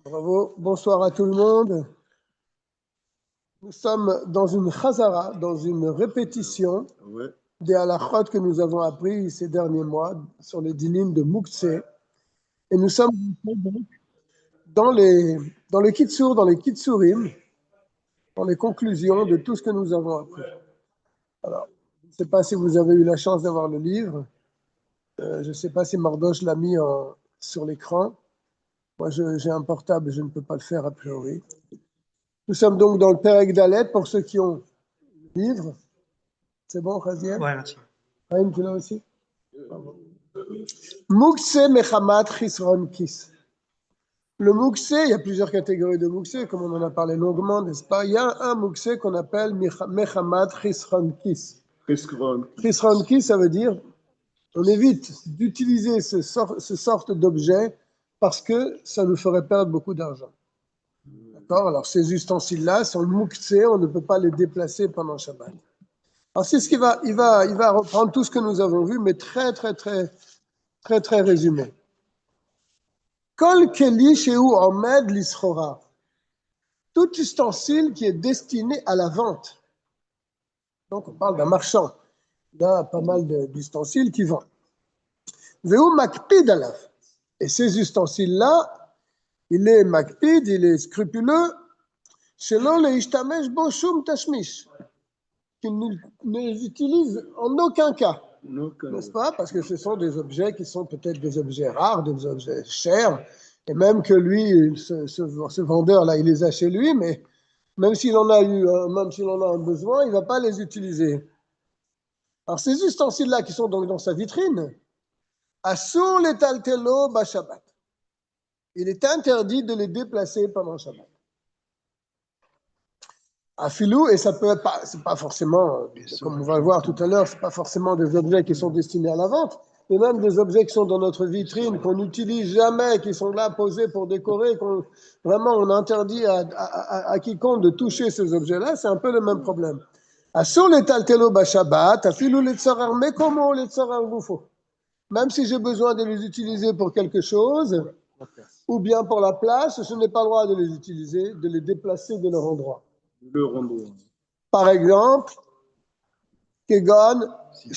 Bravo, bonsoir à tout le monde. Nous sommes dans une chazara, dans une répétition des halachot que nous avons appris ces derniers mois sur les dinim de Moukse. Et nous sommes dans les kitsur, dans les kitsurim, dans les conclusions de tout ce que nous avons appris. Alors, je ne sais pas si vous avez eu la chance d'avoir le livre. Je ne sais pas si Mardoche l'a mis sur l'écran. Moi, j'ai un portable, je ne peux pas le faire a priori. Nous sommes donc dans le Perek Dalet pour ceux qui ont le livre. C'est bon, Khaziel? Ouais, merci. Chaim, tu l'as aussi? Moukse Mechamat Chisron Kis. Le Moukse, il y a plusieurs catégories de Moukse, comme on en a parlé longuement, n'est-ce pas? Il y a un Moukse qu'on appelle Mechamat Chisron Kis. Chisron Kis, ça veut dire on évite d'utiliser ce sorte d'objet parce que ça nous ferait perdre beaucoup d'argent. D'accord? Alors, ces ustensiles-là sont Moukse, on ne peut pas les déplacer pendant Shabbat. Alors, c'est ce qu'il va, il va reprendre tout ce que nous avons vu, mais très résumé. Kol keli sheu omed lischora. Tout ustensile qui est destiné à la vente. Donc, on parle d'un marchand. Il a pas mal d'ustensiles qui vendent. Veu makpid alav. Et ces ustensiles-là, il est makpid, il est scrupuleux. Shelo leishtamesh bo shum tashmish. Qu'il ne les utilise en aucun cas. N'est-ce pas? Parce que ce sont des objets qui sont peut-être des objets rares, des objets chers, et même que lui, ce vendeur-là, il les a chez lui, mais même s'il en a un besoin, il ne va pas les utiliser. Alors ces ustensiles-là qui sont donc dans sa vitrine, Asur les taltelo ba Shabbat. Il est interdit de les déplacer pendant Shabbat. Afilou, et ça peut pas, c'est pas forcément, comme on va le voir tout à l'heure, c'est pas forcément des objets qui sont destinés à la vente, mais même des objets qui sont dans notre vitrine, qu'on n'utilise jamais, qui sont là posés pour décorer, vraiment on interdit à quiconque de toucher ces objets-là, c'est un peu le même problème. Asur les taltelo ba Shabbat, afilou les tsarar mekomo les tsarar gufo. Même si j'ai besoin de les utiliser pour quelque chose, ou bien pour la place, je n'ai pas le droit de les utiliser, de les déplacer de leur endroit. Par exemple, Kegon, il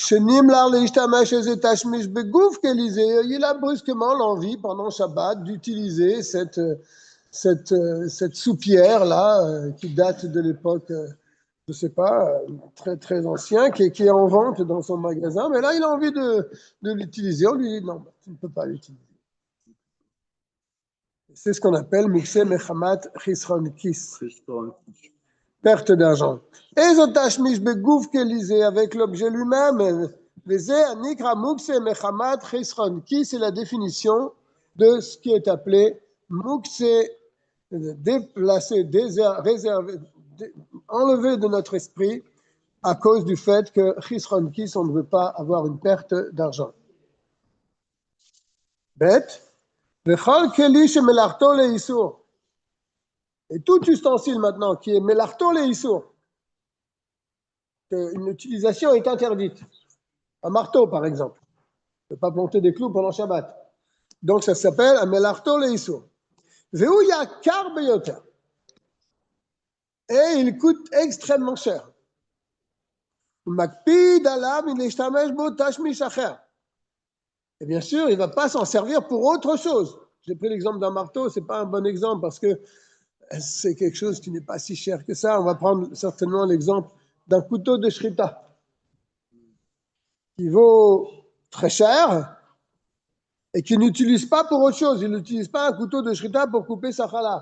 a brusquement l'envie pendant Shabbat d'utiliser cette soupière-là qui date de l'époque, je ne sais pas, très ancien, qui est en vente dans son magasin, mais là il a envie de l'utiliser. On lui dit non, tu ne peux pas l'utiliser. C'est ce qu'on appelle Mukse Mechamat Chisron Kis. Perte d'argent. Et Zotashmish Begouf Kelisé avec l'objet lui-même. C'est la définition de ce qui est appelé Mukse, déplacé, réservé, enlevé de notre esprit à cause du fait que Chisron Kis, on ne veut pas avoir une perte d'argent. Bête. Vechol Keli Shemelarto Leisur. Et tout ustensile maintenant qui est Melarto Leisur, une utilisation est interdite. Un marteau, par exemple. On ne peut pas planter des clous pendant Shabbat. Donc, ça s'appelle un melarto leisur. Veu yakar beyoter. Et il coûte extrêmement cher. Makpid alav il ishtamesh bo tashmish acher. Et bien sûr, il ne va pas s'en servir pour autre chose. J'ai pris l'exemple d'un marteau, ce n'est pas un bon exemple parce que c'est quelque chose qui n'est pas si cher que ça. On va prendre certainement l'exemple d'un couteau de shrita qui vaut très cher et qui n'utilise pas pour autre chose. Il n'utilise pas un couteau de shrita pour couper sa challah.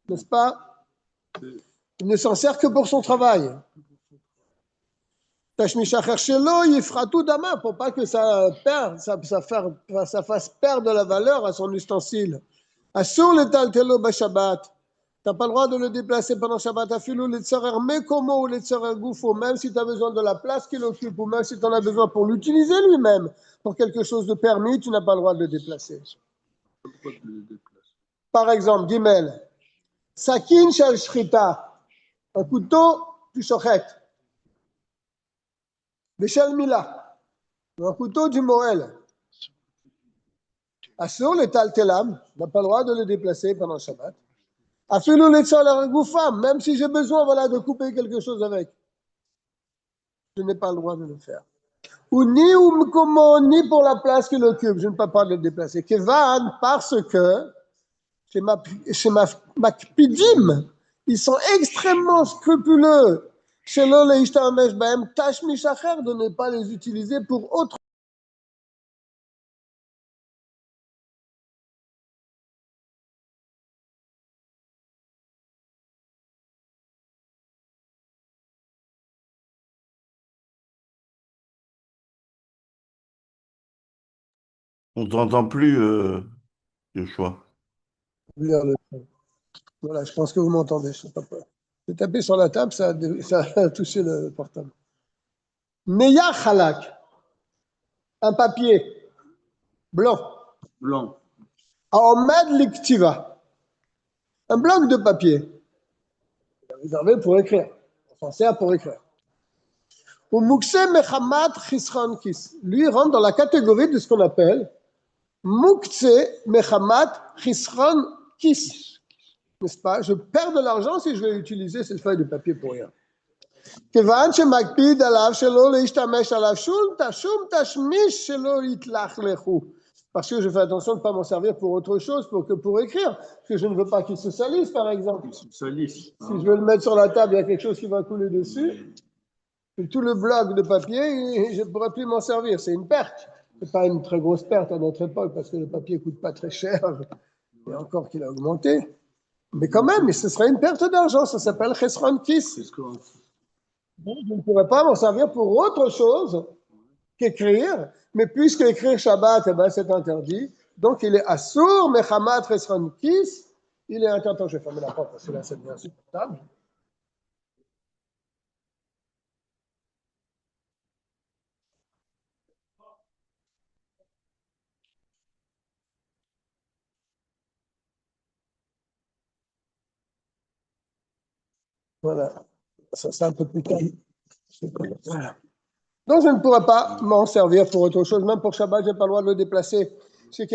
N'est-ce pas? Il ne s'en sert que pour son travail. Tashmishacher shelo yifratu dama, pour pas que ça fasse perdre la valeur à son ustensile. Asur le taltelo b'Shabbat. Tu n'as pas le droit de le déplacer pendant Shabbat. Afilou le tsarer mekomo ou le tsarer gufo, même si tu as besoin de la place qu'il occupe, ou même si tu en as besoin pour l'utiliser lui-même, pour quelque chose de permis, tu n'as pas le droit de le déplacer. Par exemple, Gimel, Sakin shel shrita, un couteau du shochet. Beshel mila, un couteau du moël. Assur le taltelam, on n'a pas le droit de le déplacer pendant Shabbat. Afilou le tzol goufam, même si j'ai besoin voilà, de couper quelque chose avec, je n'ai pas le droit de le faire. Ou ni ni pour la place qu'il occupe, je ne peux pas le déplacer. Kevan, parce que chez ma Makpidim, ils sont extrêmement scrupuleux. Chez l'Oleishtamesh Bahem, Tash Mishacher, de ne pas les utiliser pour autre. On t'entend plus, Yoshua. Voilà, je pense que vous m'entendez. Je sais pas quoi. J'ai tapé sur la table, ça a touché le portable. Neya Khalak, un papier blanc. Blanc. Ahmed Liktiva, un bloc de papier. Réservé pour écrire. On s'en sert pour écrire. Ou Mukse Mechamat Chisran Kis. Lui rentre dans la catégorie de ce qu'on appelle Mukse Mechamat Chisran Kis. N'est-ce pas? Je perds de l'argent si je vais utiliser cette feuille de papier pour rien. כיוון שמקפיד עליו שלא להשתמש עליו שום תשמיש שלא יתלכלכו. Parce que je fais attention de ne pas m'en servir pour autre chose que pour écrire. Parce que je ne veux pas qu'il se salisse, par exemple. Si je veux le mettre sur la table, il y a quelque chose qui va couler dessus. Et tout le bloc de papier, je ne pourrais plus m'en servir. C'est une perte. Ce n'est pas une très grosse perte à notre époque parce que le papier ne coûte pas très cher. Et encore qu'il a augmenté. Mais quand même, ce serait une perte d'argent. Ça s'appelle Chesron Kis. Donc, je ne pourrais pas m'en servir pour autre chose qu'écrire, mais puisque écrire Shabbat, eh ben, c'est interdit, donc il est assour, mechamat resran kis, il est interdit. Je vais fermer la porte parce que là, c'est bien insupportable. Voilà, ça c'est un peu plus calme. Voilà. Donc, je ne pourrais pas m'en servir pour autre chose, même pour Shabbat, je n'ai pas le droit de le déplacer. Car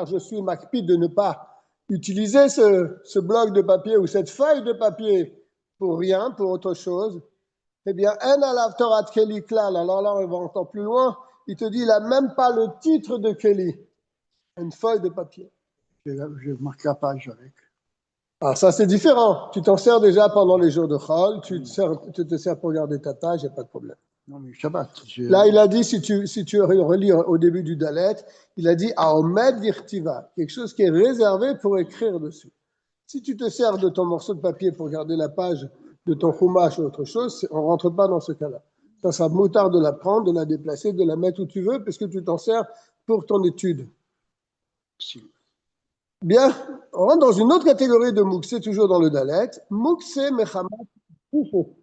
je suis makpid de ne pas utiliser ce bloc de papier ou cette feuille de papier pour rien, pour autre chose. Eh bien, alors là, on va encore plus loin. Il te dit, il n'a même pas le titre de Kelly. Une feuille de papier. Je marque la page avec. Alors ça, c'est différent. Tu t'en sers déjà pendant les jours de Chol, tu te sers pour garder ta page, il n'y a pas de problème. Non, mais Shabbat. Là, il a dit, si tu relis au début du Dalet, il a dit Aomed Virtiva, quelque chose qui est réservé pour écrire dessus. Si tu te sers de ton morceau de papier pour garder la page de ton chumash ou autre chose, on ne rentre pas dans ce cas-là. Ça sera moutard de la prendre, de la déplacer, de la mettre où tu veux, parce que tu t'en sers pour ton étude. Bien, on rentre dans une autre catégorie de Mukse, toujours dans le Dalet. Mukse Mechamat Goufo.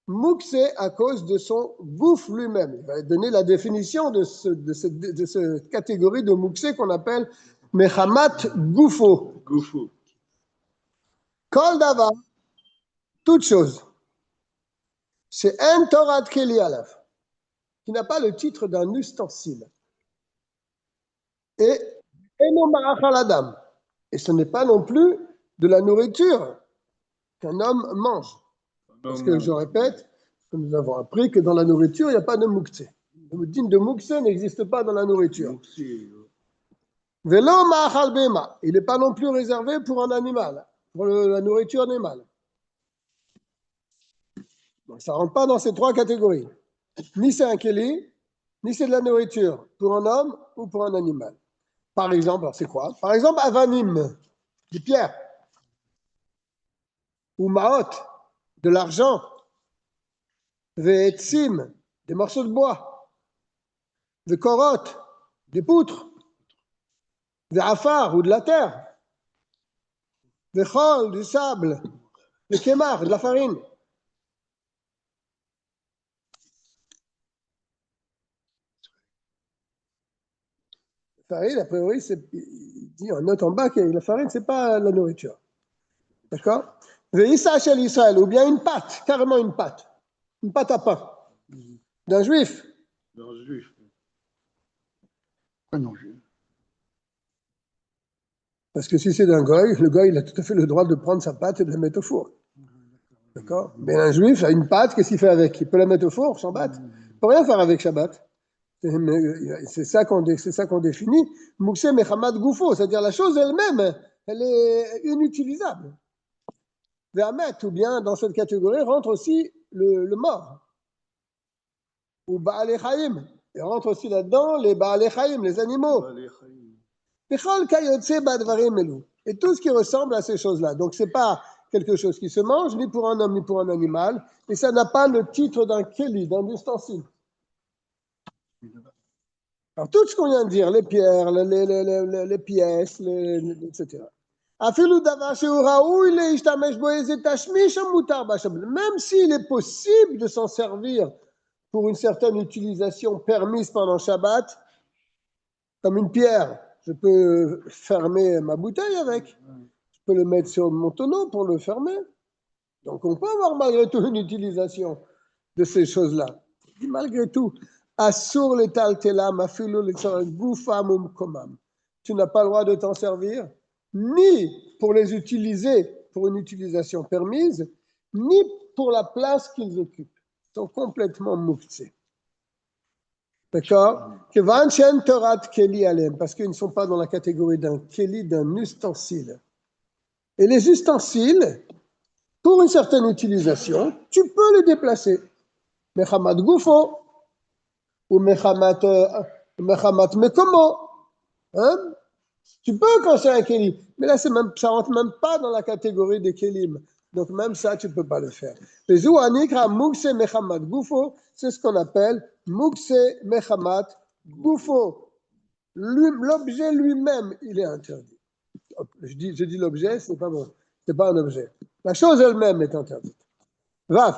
Mukse à cause de son gouffre lui-même. Il va donner la définition de cette catégorie de Mukse qu'on appelle Mechamat Goufo. Goufo. Kol Davar, toute chose. C'est un Torah Keli Alaf, qui n'a pas le titre d'un ustensile. Et et ce n'est pas non plus de la nourriture qu'un homme mange. Parce que je répète, que nous avons appris que dans la nourriture, il n'y a pas de mukse. Le din de mukse n'existe pas dans la nourriture. Velo ma'achal bema. Il n'est pas non plus réservé pour un animal, pour la nourriture animale. Donc, ça ne rentre pas dans ces trois catégories. Ni c'est un keli, ni c'est de la nourriture pour un homme ou pour un animal. Par exemple, c'est quoi? Par exemple, avanim, des pierres. Ou maot, de l'argent. Ve'etzim, des morceaux de bois. Ve'korot, des poutres. Ve'afar, ou de la terre. Ve'chol, du sable. Ve'kemar, de la farine. Farine, a priori, il dit en note en bas que la farine, c'est pas la nourriture. D'accord? Ve'issa shel Israël, ou bien une pâte, carrément une pâte à pain, d'un juif. Ah non, Parce que si c'est d'un goy, le goy, il a tout à fait le droit de prendre sa pâte et de la mettre au four. D'accord? Mais un juif a une pâte, qu'est-ce qu'il fait avec? Il peut la mettre au four, Shabbat. Il ne peut rien faire avec Shabbat. C'est ça qu'on définit. Mouksé Mechamad Goufo, c'est-à-dire la chose elle-même, elle est inutilisable. Vermet, ou bien dans cette catégorie, rentre aussi le mort. Ou Baal Chaim. Et rentre aussi là-dedans les Baal Chaim, les animaux. Et tout ce qui ressemble à ces choses-là. Donc, ce n'est pas quelque chose qui se mange, ni pour un homme, ni pour un animal. Et ça n'a pas le titre d'un keli, d'un ustensile. Alors, tout ce qu'on vient de dire, les pierres, les pièces, etc. Même s'il est possible de s'en servir pour une certaine utilisation permise pendant Shabbat, comme une pierre, je peux fermer ma bouteille avec, je peux le mettre sur mon tonneau pour le fermer. Donc on peut avoir malgré tout une utilisation de ces choses-là. Malgré tout, Assur le taltelam, afilu le goufam komam. Tu n'as pas le droit de t'en servir, ni pour les utiliser pour une utilisation permise, ni pour la place qu'ils occupent. Ils sont complètement mouktsés. D'accord? Parce qu'ils ne sont pas dans la catégorie d'un keli, d'un ustensile. Et les ustensiles, pour une certaine utilisation, tu peux les déplacer. Mechamat goufo, ou mechamat mekomo. Hein? Tu peux quand c'est un keli. Mais là, ça ne rentre même pas dans la catégorie des kelim. Donc même ça, tu ne peux pas le faire. Les ouanikra mukse mechamat goufo, c'est ce qu'on appelle mukse mechamat goufo. L'objet lui-même, il est interdit. Je dis l'objet, c'est pas bon. C'est pas un objet. La chose elle-même est interdite. Vav.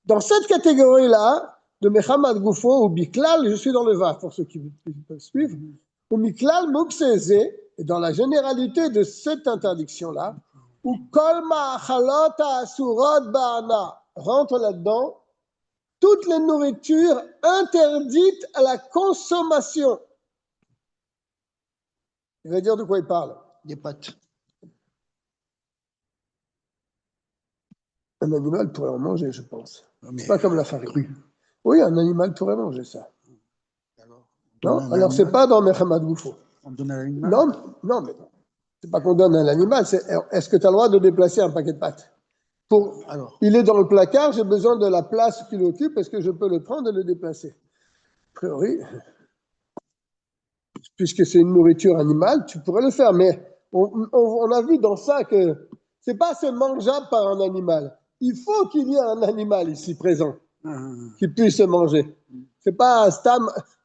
Dans cette catégorie-là, de mechamat goufo ou biklal, je suis dans le vav pour ceux qui peuvent suivre. Ou miklal mukseze, et dans la généralité de cette interdiction-là, ou kol ma'achalot ha'asurot ba'ana, rentre là-dedans toutes les nourritures interdites à la consommation. Il va dire de quoi il parle. des pâtes. Un animal pourrait en manger, je pense. Mais C'est pas comme la farine. cru. Oui, un animal pourrait manger ça. Alors, Non, alors c'est pas dans Mechamat Goufo. On donne à l'animal. Non, mais c'est pas qu'on donne à l'animal, c'est est-ce que tu as le droit de déplacer un paquet de pâtes? Alors, Il est dans le placard, j'ai besoin de la place qu'il occupe, est-ce que je peux le prendre et le déplacer? A priori, puisque c'est une nourriture animale, tu pourrais le faire, mais on a vu dans ça que c'est pas assez mangeable par un animal. Il faut qu'il y ait un animal ici présent qui puisse se manger. C'est pas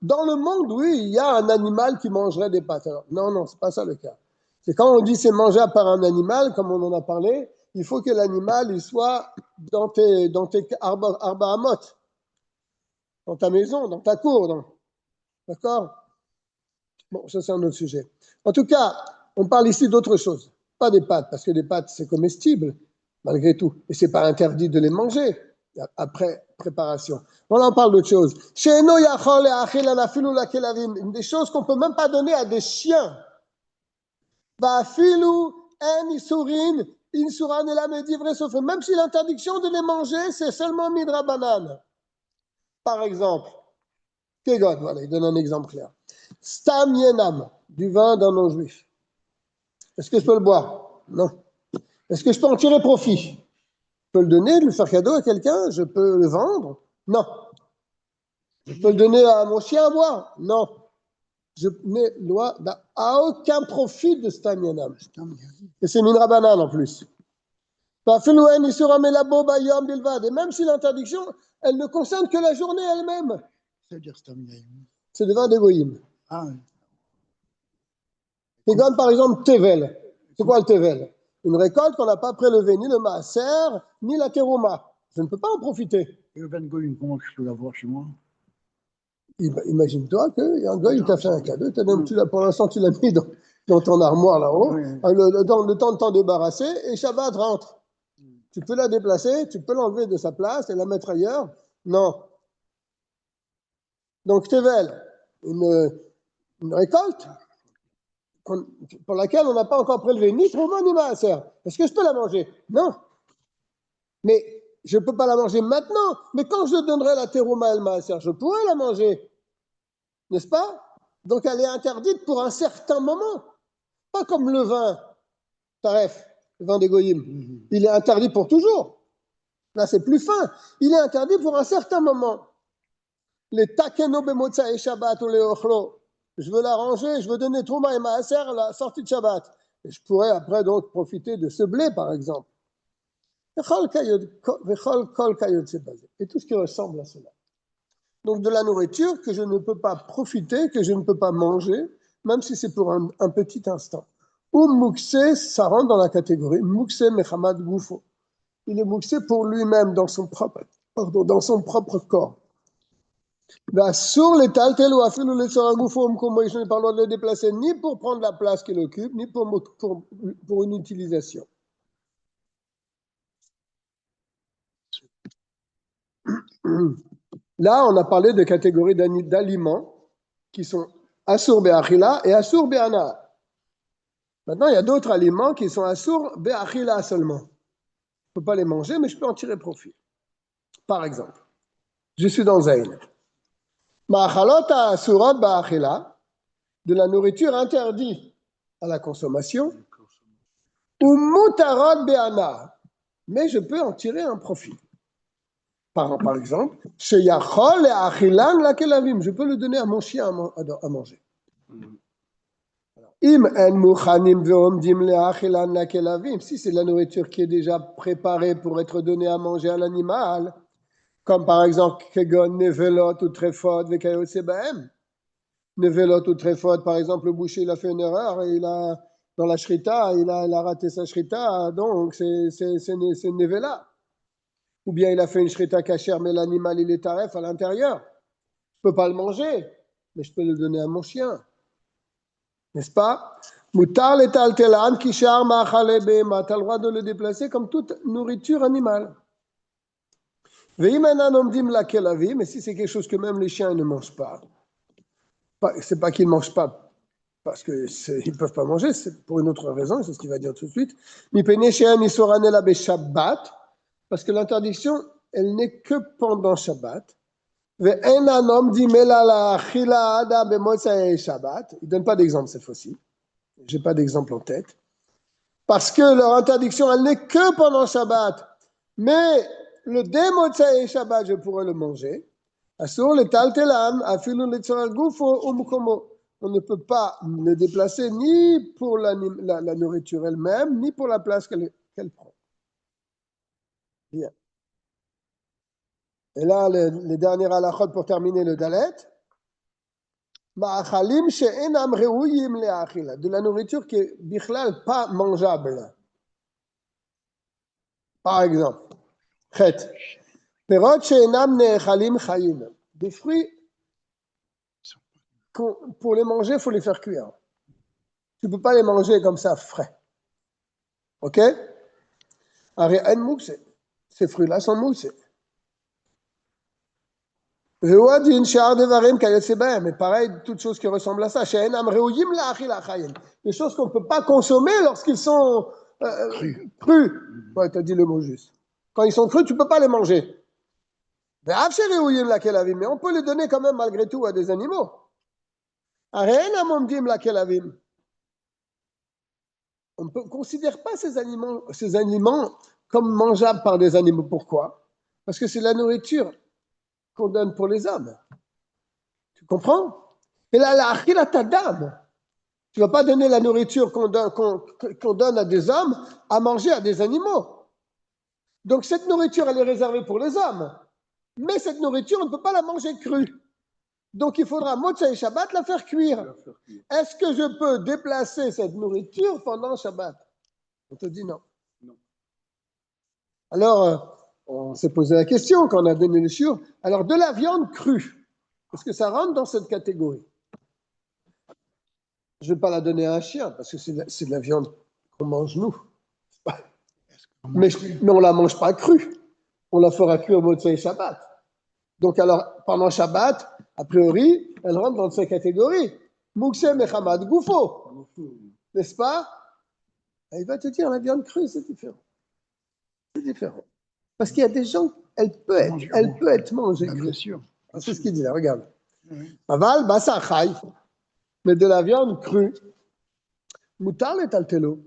dans le monde, oui, il y a un animal qui mangerait des pâtes. Alors, non, c'est pas ça le cas. C'est quand on dit c'est mangeable par un animal, comme on en a parlé, il faut que l'animal il soit dans tes arbres à motte, dans ta maison, dans ta cour, d'accord? Bon, ça c'est un autre sujet. En tout cas, on parle ici d'autre chose, pas des pâtes, parce que les pâtes c'est comestible malgré tout, et c'est pas interdit de les manger après préparation. On en parle d'autre chose. Une des choses qu'on peut même pas donner à des chiens. Même si l'interdiction de les manger, c'est seulement midrabanan. Par exemple, Kegon, voilà, il donne un exemple clair. Stam yenam, du vin d'un non-juif. Est-ce que je peux le boire? Non. Est-ce que je peux en tirer profit? Je peux le donner, le faire cadeau à quelqu'un? Je peux le vendre? Non. Je peux le donner à mon chien à boire? Non. Je n'ai droit à aucun profit de Stam yenam. Et c'est midrabanan en plus. Et même si l'interdiction, elle ne concerne que la journée elle-même. ça veut dire stamina. C'est le vin d'égoïm. Ah, C'est comme par exemple Tevel. C'est quoi le Tevel? Une récolte qu'on n'a pas prélevée, ni le maaser, ni la terouma. Je ne peux pas en profiter. et le vin de Goyim, comment je peux l'avoir chez moi? Imagine-toi qu'il y a un gars, il t'a fait un cadeau, pour l'instant tu l'as mis dans ton armoire là-haut, Oui. le temps de t'en débarrasser, et Shabbat rentre. Tu peux la déplacer, tu peux l'enlever de sa place et la mettre ailleurs? Non. Donc Tevel, une récolte pour laquelle on n'a pas encore prélevé ni Trouma ni Maaser. Est-ce que je peux la manger? Non. Mais je ne peux pas la manger maintenant. Mais quand je donnerai la Terouma et le Maaser, je pourrai la manger. N'est-ce pas? Donc elle est interdite pour un certain moment. Pas comme le vin, Taref, le vin des Goyim. Il est interdit pour toujours. Là, c'est plus fin. Il est interdit pour un certain moment. Les takeno bemotza et Shabbat ou les ochlo. Je veux la ranger, je veux donner Trouma et Maaser à la sortie de Shabbat. Et je pourrais après donc profiter de ce blé, par exemple. Et tout ce qui ressemble à cela. Donc de la nourriture que je ne peux pas profiter, que je ne peux pas manger, même si c'est pour un petit instant. Ou mouksé, ça rentre dans la catégorie mouksé mechamad goufo. Il est mouksé pour lui-même, dans son propre corps. Sur les taltel ou afil ou les goufo, je n'ai pas le droit de le déplacer ni pour prendre la place qu'il occupe, ni pour une utilisation. Là, on a parlé de catégories d'aliments qui sont Asur Be'achila et Asur Be'ana. Maintenant, il y a d'autres aliments qui sont Asur Be'achila seulement. Je ne peux pas les manger, mais je peux en tirer profit. Par exemple, je suis dans Zayn. Ma'achalot Asurat Be'achila, de la nourriture interdite à la consommation, ou Mutarot Be'ana, mais je peux en tirer un profit. Par exemple, je peux le donner à mon chien à manger. Si c'est de la nourriture qui est déjà préparée pour être donnée à manger à l'animal, comme par exemple nevelot ou trefot, nevelot ou trefot, par exemple, le boucher il a fait une erreur, dans la shrita, il a raté sa shrita, donc c'est nevela. Ou bien il a fait une shrita kasher, mais l'animal il est taref à l'intérieur. Je ne peux pas le manger, mais je peux le donner à mon chien. N'est-ce pas? Mutar letaltelan kishar ma'achale be'ema. Tu as le droit de le déplacer comme toute nourriture animale. Ve'imanan omdim la kelavim, mais si c'est quelque chose que même les chiens ne mangent pas, c'est pas qu'ils ne mangent pas parce qu'ils ne peuvent pas manger, c'est pour une autre raison, c'est ce qu'il va dire tout de suite. Mipene she'en isoranela be'shabbat. Parce que l'interdiction, elle n'est que pendant Shabbat. Il ne donne pas d'exemple cette fois-ci. Je n'ai pas d'exemple en tête. Parce que leur interdiction, elle n'est que pendant Shabbat. Mais le Motsai Shabbat, je pourrais le manger. On ne peut pas le déplacer ni pour la nourriture elle-même, ni pour la place qu'elle prend. Bien. Et là, les derniers halachot pour terminer le dalet. Ma'achalim she'enam reuyim le'achila. De la nourriture qui est bichlal pas mangeable. Par exemple, chet. Perot she'enam ne'echalim chayim. Des fruits, pour les manger, il faut les faire cuire. Tu ne peux pas les manger comme ça, frais. Ok? Ces fruits-là sont moussés. Mais pareil, toutes choses qui ressemblent à ça. Des choses qu'on ne peut pas consommer lorsqu'ils sont crus. Ouais, tu as dit le mot juste. Quand ils sont crus, tu ne peux pas les manger. Mais on peut les donner quand même malgré tout à des animaux. On ne considère pas ces aliments comme mangeables par des animaux. Pourquoi? Parce que c'est la nourriture qu'on donne pour les hommes. Tu comprends? Et là, la achila tadam. Tu ne vas pas donner la nourriture qu'on donne à des hommes à manger à des animaux. Donc cette nourriture, elle est réservée pour les hommes. Mais cette nourriture, on ne peut pas la manger crue. Donc il faudra, Motsai Shabbat, la faire cuire. Est-ce que je peux déplacer cette nourriture pendant Shabbat? On te dit non. Alors, on s'est posé la question quand on a donné le shiur. Alors, de la viande crue, est-ce que ça rentre dans cette catégorie? Je ne vais pas la donner à un chien, parce que c'est de la viande qu'on mange nous. Mais on ne la mange pas crue. On la fera cuire au Motsai Shabbat. Donc alors, pendant Shabbat, a priori, elle rentre dans cette catégorie. Mukse Mechamad Goufo. N'est-ce pas? Et il va te dire, la viande crue, c'est différent. C'est différent. Parce qu'il y a des gens, elle peut être mangée crue. Bien sûr. C'est ce qu'il dit là, regarde. Oui. Aval, basa chai, mais de la viande crue, mutar le taltelo,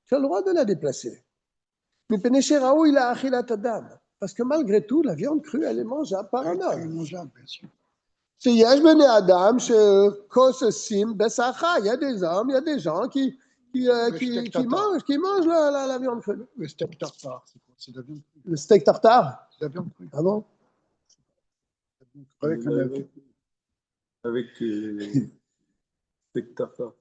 tu as le droit de la déplacer. Mais peneche raoui la achilat adam. Parce que malgré tout, la viande crue, elle est mangeable par un C'est homme. mangeable, bien sûr. C'est yesh bene adam, shekosesim besacha. Il y a des hommes, il y a des gens qui mangent la viande crue. Le steak tartare, c'est quoi? C'est de la viande crue. Le steak tartare. C'est de la viande crue. Ah bon? Avec steak tartare.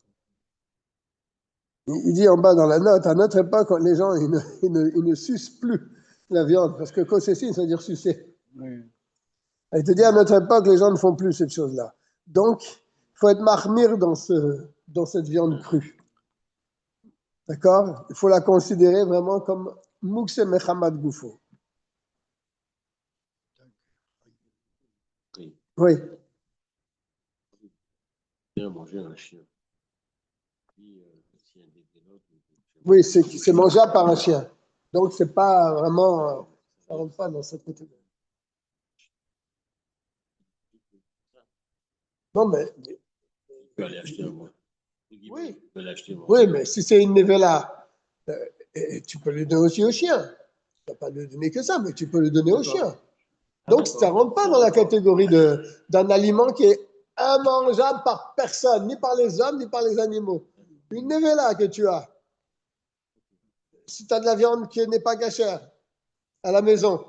Il dit en bas dans la note, à notre époque, les gens, ils ne sucent plus la viande, parce que kosesim, ça veut dire sucer. Oui. Il te dit, à notre époque, les gens ne font plus cette chose-là. Donc, il faut être mahmir dans cette viande crue. D'accord? Il faut la considérer vraiment comme mukse mechamad goufo. Oui. Bien manger un chien. Oui, c'est mangeable par un chien. Donc, c'est pas vraiment, ça ne rentre pas dans cette catégorie. Non, mais. Tu peux aller acheter un mois. Oui. Tu peux l'acheter un mois. Oui, mais si c'est une nevela, tu peux le donner aussi au chien. Tu ne vas pas le donner que ça, mais tu peux le donner au chien. Donc, ça ne rentre pas dans la catégorie d'un aliment qui est immangeable par personne, ni par les hommes, ni par les animaux. Une nevela que tu as, si tu as de la viande qui n'est pas cachère à la maison,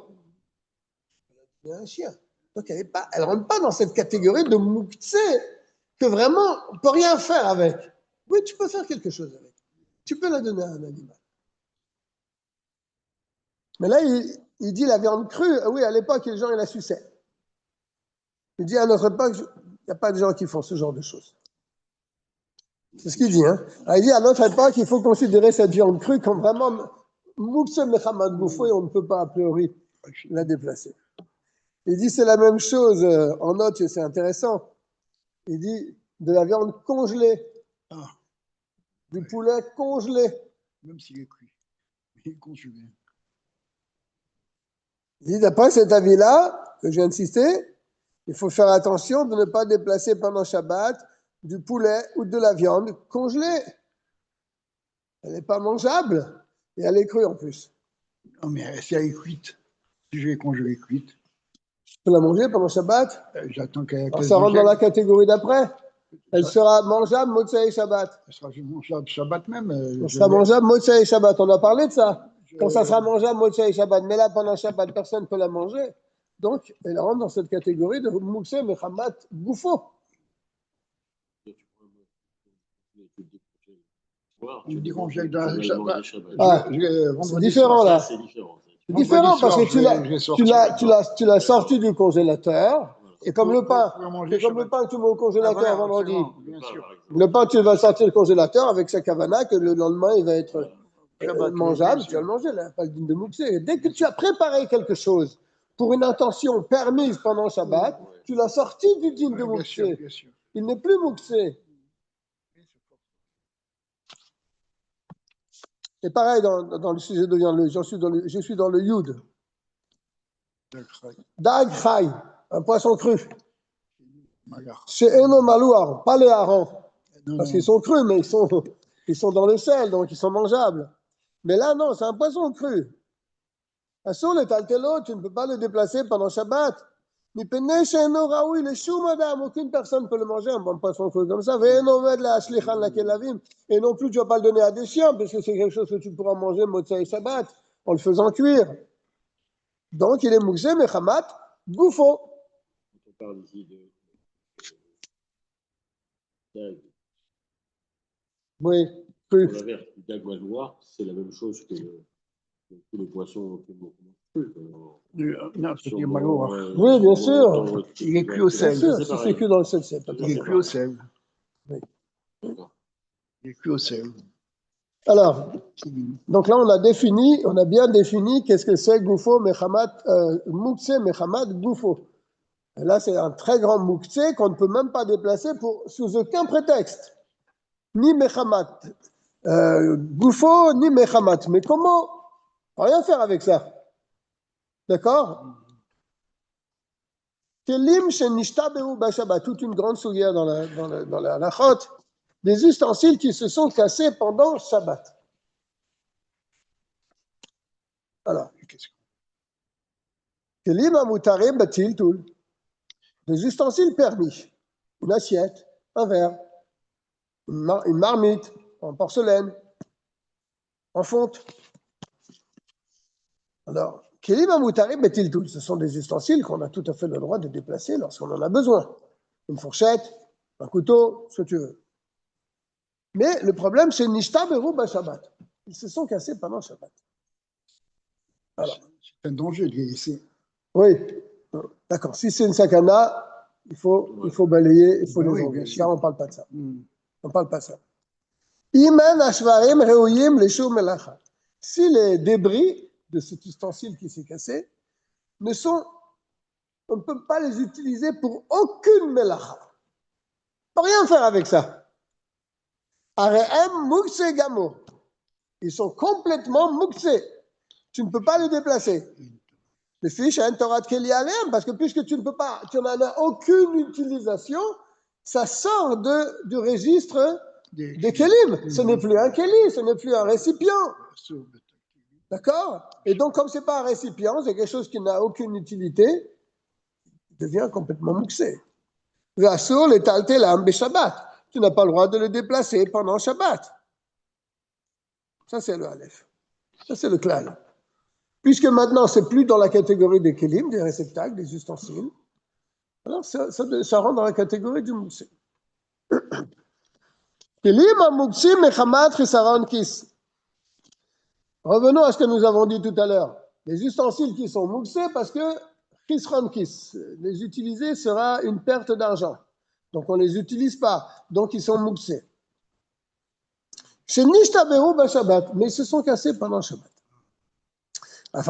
il y a un chien. Donc, elle ne rentre pas dans cette catégorie de mouktsé que vraiment, on ne peut rien faire avec. Oui, tu peux faire quelque chose avec. Tu peux la donner à un animal. Mais là, il dit la viande crue. Oui, à l'époque, les gens, ils la suçaient. Il dit à notre époque, il n'y a pas de gens qui font ce genre de choses. C'est ce qu'il dit. Hein. Alors, il dit à notre époque, il faut considérer cette viande crue comme vraiment moukse mechamad goufo et on ne peut pas a priori la déplacer. Il dit c'est la même chose en note, c'est intéressant. Il dit de la viande congelée, du poulet congelé. Même s'il est cuit. Il est congelé. Il dit d'après cet avis-là, que j'ai insisté, il faut faire attention de ne pas déplacer pendant Shabbat du poulet ou de la viande congelée. Elle n'est pas mangeable et elle est crue en plus. Non, mais si elle est cuite, si je l'ai congelée cuite, Tu peux la manger pendant Shabbat. j'attends qu'elle. Alors, ça rentre dans la catégorie d'après. Elle sera mangeable Motsei Shabbat. Elle sera mangeable Shabbat même. Elle sera mangeable Motsei Shabbat. On a parlé de ça. Quand ça sera mangeable Motsei Shabbat. Mais là, pendant Shabbat, personne ne peut la manger. Donc, elle rentre dans cette catégorie de Mukse Mechamat Goufo. Tu dis qu'on gèle dans le Shabbat. C'est différent là. C'est différent. C'est différent parce que tu l'as sorti du congélateur. Et comme le pain, que tu mets au congélateur vendredi, le pain, tu vas sortir du congélateur avec sa kavana, que le lendemain, il va être mangeable, tu vas le manger, là, pas de mouxé. Dès que tu as préparé quelque chose pour une intention permise pendant Shabbat, tu l'as sorti du dîme de mouxé. Il n'est plus mouxé. C'est pareil dans le sujet de viande, je suis dans le Yud. Dag Chai, un poisson cru. Chez Eno Malouar, pas les harengs. Parce qu'ils sont crus, mais ils sont dans le sel, donc ils sont mangeables. Mais là, non, c'est un poisson cru. Assour le taltelo, tu ne peux pas le déplacer pendant Shabbat. Mais pene chez Eno Raoui, le chou madame, aucune personne ne peut le manger, un bon poisson cru comme ça. Ve'eno ved la ashlichan la kelavim. Et non plus, tu ne vas pas le donner à des chiens, parce que c'est quelque chose que tu pourras manger Motsei Shabbat, en le faisant cuire. Donc, il est mouxé, mechamat, goufo. On parle ici de dag. Oui, cru. Pour l'inverse, du dag noir, c'est la même chose que tous les poissons que l'on cru. Non, c'est du maloir. Oui, bien sûr. Il est cuit au sel. Bien sûr, si c'est cuit dans le sel, c'est pas Il est cuit au sel. Oui. Il est cuit au sel. Alors, donc là, on a bien défini qu'est-ce que c'est goufo, mechamat, moukse, mechamat, goufo. Et là, c'est un très grand mouktsé qu'on ne peut même pas déplacer sous aucun prétexte. Ni mechamat goufo, ni mechamat. Mais comment? On peut rien faire avec ça. D'accord? Kelim shenishtabehu b'Shabbat, toute une grande souillère dans la halachot, des ustensiles qui se sont cassés pendant Shabbat. Alors, kelim amutarim batil tul, des ustensiles permis, une assiette, un verre, une marmite en porcelaine, en fonte. Alors, kelim amutarim batil tul, ce sont des ustensiles qu'on a tout à fait le droit de déplacer lorsqu'on en a besoin. Une fourchette, un couteau, ce que tu veux. Mais le problème, c'est nishtabehu b'Shabbat. Ils se sont cassés pendant Shabbat. Alors, C'est un danger de les laisser. oui, d'accord. Si c'est une sakana, il faut balayer, il faut les enlever. bien sûr. Là, on ne parle pas de ça. On ne parle pas de ça. Imen ashvarim reuyim leshu melacha. Si les débris de cet ustensile qui s'est cassé on ne peut pas les utiliser pour aucune melacha. On ne peut rien faire avec ça. Arehem mukse gamo. Ils sont complètement mukse. Tu ne peux pas les déplacer. Les fiches à un Torah de Keli Aleem, parce que puisque tu n'en as aucune utilisation, ça sort du registre des Kelim. Ce n'est plus un Keli, ce n'est plus un récipient. D'accord? Et donc, comme ce n'est pas un récipient, c'est quelque chose qui n'a aucune utilité, il devient complètement mouxé. Vassur les taltelam Shabbat. Tu n'as pas le droit de le déplacer pendant Shabbat. Ça, c'est le Aleph. Ça, c'est le klal. Puisque maintenant, ce n'est plus dans la catégorie des kelim, des réceptacles, des ustensiles, alors ça rentre dans la catégorie du mouxé. Kelim amouxé mechamat chisaron kis. Revenons à ce que nous avons dit tout à l'heure. Les ustensiles qui sont mouxés parce que chisaron kis, les utiliser sera une perte d'argent. Donc on ne les utilise pas, donc ils sont mouxés. Chez Nishtabehu b'Shabbat, mais ils se sont cassés pendant Shabbat. Les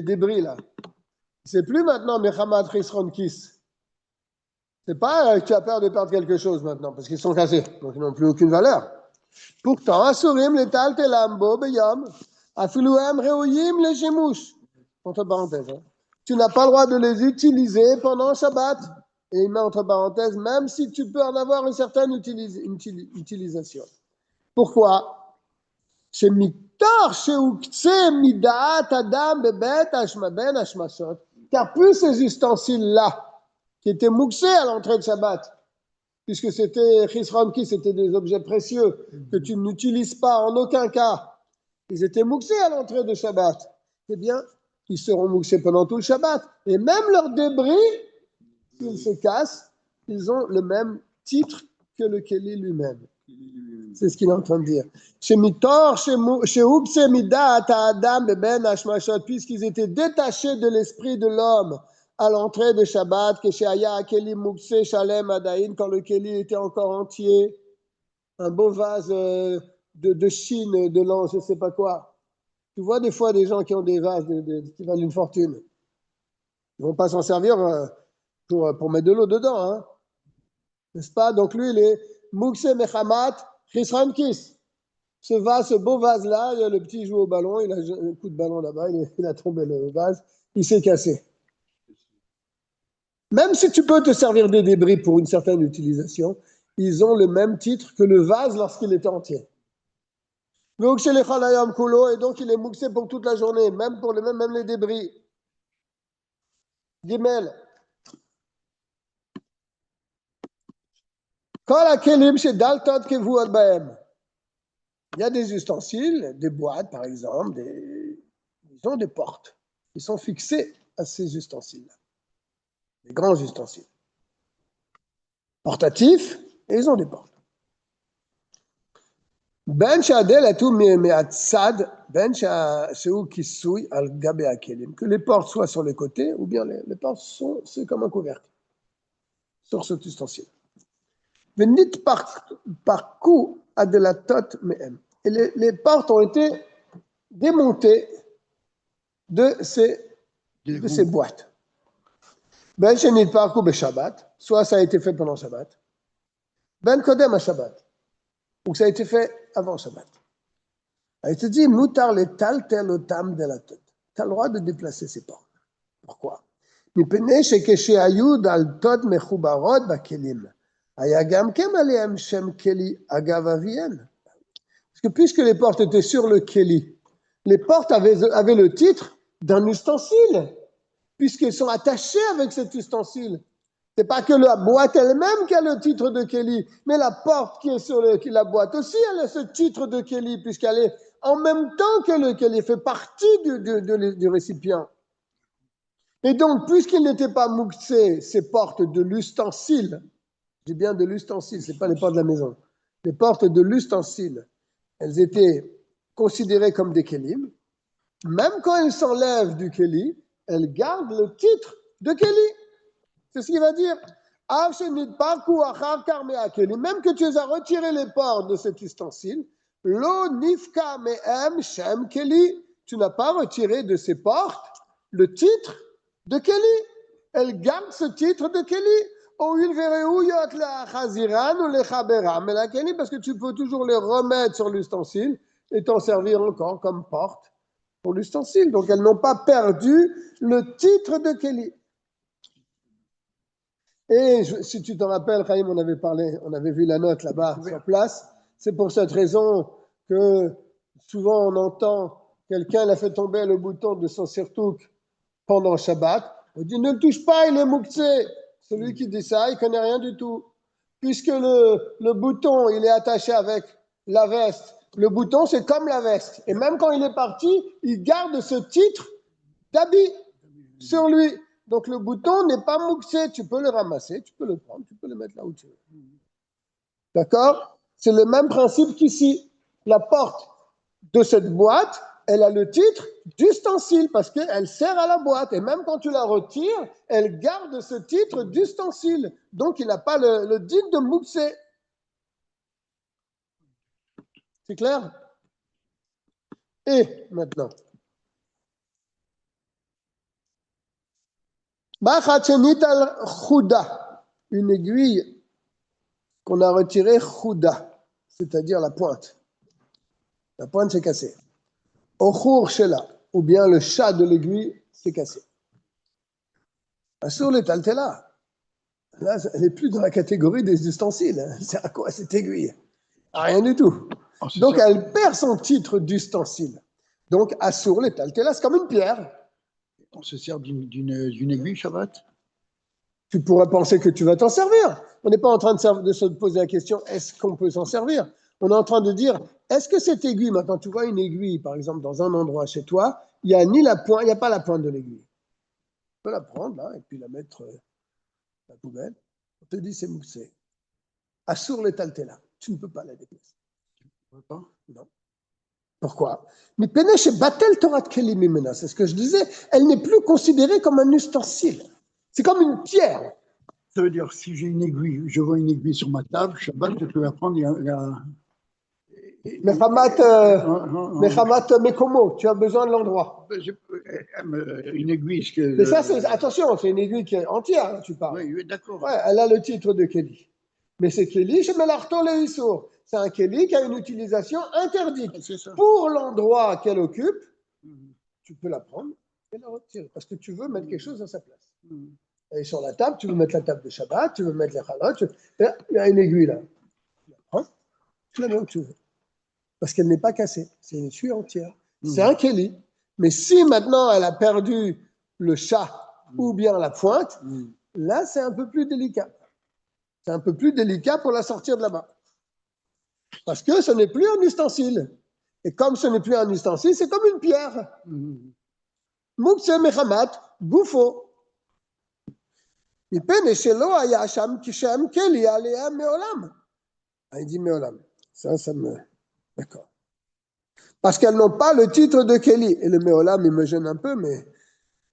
débris là, c'est plus maintenant Mechamat Chisron Kis. C'est pas que tu as peur de perdre quelque chose maintenant, parce qu'ils sont cassés, donc ils n'ont plus aucune valeur. Pourtant, Asurim les Taltelam Bo Beyam, Afiluem Reoyim les Shemush. Entre parenthèses, hein. Tu n'as pas le droit de les utiliser pendant Shabbat. Et il met entre parenthèses, même si tu peux en avoir une certaine utilisation. Pourquoi? Car plus ces ustensiles-là, qui étaient mouxés à l'entrée de Shabbat, puisque c'était Chisron qui c'était des objets précieux que tu n'utilises pas en aucun cas, ils étaient mouxés à l'entrée de Shabbat, eh bien, ils seront mouxés pendant tout le Shabbat. Et même leurs débris, s'ils se cassent, ils ont le même titre que le Keli lui-même. C'est ce qu'il est en train de dire. Puisqu'ils étaient détachés de l'esprit de l'homme à l'entrée de Shabbat, quand le Keli était encore entier, un beau vase de Chine, de l'an, je ne sais pas quoi. Tu vois des fois des gens qui ont des vases qui valent une fortune. Ils ne vont pas s'en servir pour mettre de l'eau dedans. Hein. N'est-ce pas? Donc lui, il est Mukse Mechamat Chisran Kis. Ce beau vase-là, le petit joue au ballon, il a un coup de ballon là-bas, il a tombé le vase, il s'est cassé. Même si tu peux te servir des débris pour une certaine utilisation, ils ont le même titre que le vase lorsqu'il était entier. Et donc il est mouxé pour toute la journée, même les débris. Gimel. Il y a des ustensiles, des boîtes par exemple, ils ont des portes. Ils sont fixés à ces ustensiles-là. Des grands ustensiles. Portatifs, et ils ont des portes. Ben shadel atou me'atzad, ben sheu kisui al gabe akelim. Que les portes soient sur les côtés, ou bien les portes c'est comme un couvercle sur cet ustensile. Venit parkou adelatot me'em. Et les portes ont été démontées de ces boîtes. Ben Shenit Parkou be Shabbat, soit ça a été fait pendant Shabbat, Ben Kodem à Shabbat, ou ça a été fait avant Shabbat. Il te dit, Moutar le tal tel otam de la tête. Tu as le droit de déplacer ces portes. Pourquoi? מפני שכשהיו דלתות מחוברות בכלים, היה גם כן עליהם שם כלי אגב אביהן. Parce que puisque les portes étaient sur le keli, les portes avaient le titre d'un ustensile, puisqu'elles sont attachées avec cet ustensile. C'est pas que la boîte elle-même qui a le titre de keli, mais la porte qui est sur la boîte aussi, elle a ce titre de keli, puisqu'elle est en même temps que le keli, fait partie du récipient. Et donc, puisqu'il n'était pas mouxé, ces portes de l'ustensile, je dis bien de l'ustensile, ce n'est pas les portes de la maison, les portes de l'ustensile, elles étaient considérées comme des kélim. Même quand elles s'enlèvent du kéli, elles gardent le titre de kéli. C'est ce qu'il va dire. Même que tu as retiré les portes de cet ustensile, lo nifka me'em shem kéli, tu n'as pas retiré de ces portes le titre de Kéli. Elle garde ce titre de Kéli. Parce que tu peux toujours les remettre sur l'ustensile et t'en servir encore comme porte pour l'ustensile. Donc elles n'ont pas perdu le titre de Kéli. Et si tu te rappelles, Chaim, on avait vu la note là-bas sur place. C'est pour cette raison que souvent on entend quelqu'un l'a fait tomber le bouton de son surtouk pendant Shabbat, on dit ne le touche pas, il est mouktsé. Celui qui dit ça, il ne connaît rien du tout. Puisque le bouton, il est attaché avec la veste. Le bouton, c'est comme la veste. Et même quand il est parti, il garde ce titre d'habit sur lui. Donc le bouton n'est pas mouktsé. Tu peux le ramasser, tu peux le prendre, tu peux le mettre là où tu veux. D'accord? C'est le même principe qu'ici. La porte de cette boîte, elle a le titre d'ustensile parce qu'elle sert à la boîte. Et même quand tu la retires, elle garde ce titre d'ustensile. Donc, il n'a pas le dit de mouxé. C'est clair? Et maintenant. Une aiguille qu'on a retirée chouda, c'est-à-dire la pointe. La pointe s'est cassée. Ochur shela, ou bien le chat de l'aiguille s'est cassé. Sur le taltela, là, elle n'est plus dans la catégorie des ustensiles. C'est à quoi cette aiguille? Rien du tout. Donc, elle perd son titre d'ustensile. Donc, assur le taltela, c'est comme une pierre. On se sert d'une aiguille, Shabbat? Tu pourrais penser que tu vas t'en servir. On n'est pas en train de se poser la question, est-ce qu'on peut s'en servir? On est en train de dire, est-ce que cette aiguille, maintenant tu vois une aiguille, par exemple, dans un endroit chez toi, il n'y a ni la pointe, il n'y a pas la pointe de l'aiguille. Tu peux la prendre là et puis la mettre dans la poubelle. On te dit c'est moussé. Assur le taltela. Tu ne peux pas la déplacer. Pas? Non. Pourquoi? Mais Pénèche Batel Torah Kelimimena, c'est ce que je disais, elle n'est plus considérée comme un ustensile. C'est comme une pierre. Ça veut dire, si j'ai une aiguille, je vois une aiguille sur ma table, Shabbat, je peux la prendre. Mechamat Mekomo, tu as besoin de l'endroit. Une aiguille. Mais ça, attention, c'est une aiguille qui est entière, tu parles. Oui, d'accord. Ouais, elle a le titre de Kéli. Mais c'est Kéli chez Melarto Leissour. C'est un Kéli qui a une utilisation interdite. Pour l'endroit qu'elle occupe, tu peux la prendre et la retirer. Parce que tu veux mettre quelque chose à sa place. Et sur la table, tu veux mettre la table de Shabbat, tu veux mettre les chalotes, il y a une aiguille là. Tu la prends, tu la mets où tu veux. Parce qu'elle n'est pas cassée, c'est une aiguille entière. C'est un Kéli. Mais si maintenant elle a perdu le chat ou bien la pointe, là c'est un peu plus délicat. C'est un peu plus délicat pour la sortir de là-bas. Parce que ce n'est plus un ustensile. Et comme ce n'est plus un ustensile, c'est comme une pierre. Moukse mechamat, goufo. Il dit Meolam. Ça me. D'accord. Parce qu'elles n'ont pas le titre de Kéli. Et le Meolam, il me gêne un peu, mais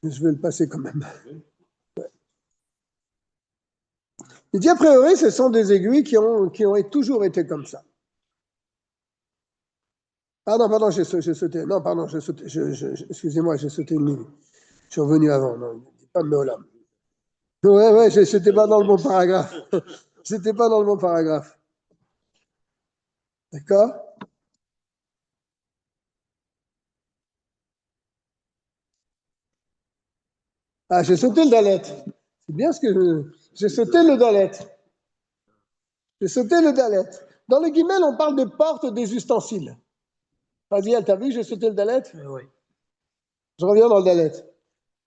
je vais le passer quand même. Ouais. Il dit a priori, ce sont des aiguilles qui ont toujours été comme ça. Ah non, pardon, j'ai sauté. Non, pardon, j'ai sauté. Excusez-moi, j'ai sauté une ligne. Je suis revenu avant. Non, dis pas Meolam. Ouais, ouais, j'étais pas dans le bon paragraphe. J'étais pas dans le bon paragraphe. D'accord? Ah, j'ai sauté le dalet. C'est bien ce que j'ai sauté le dalet. J'ai sauté le dalet. Dans le guimel, on parle des portes des ustensiles. Vas-y, t'as vu, j'ai sauté le dalet? Oui. Je reviens dans le dalet.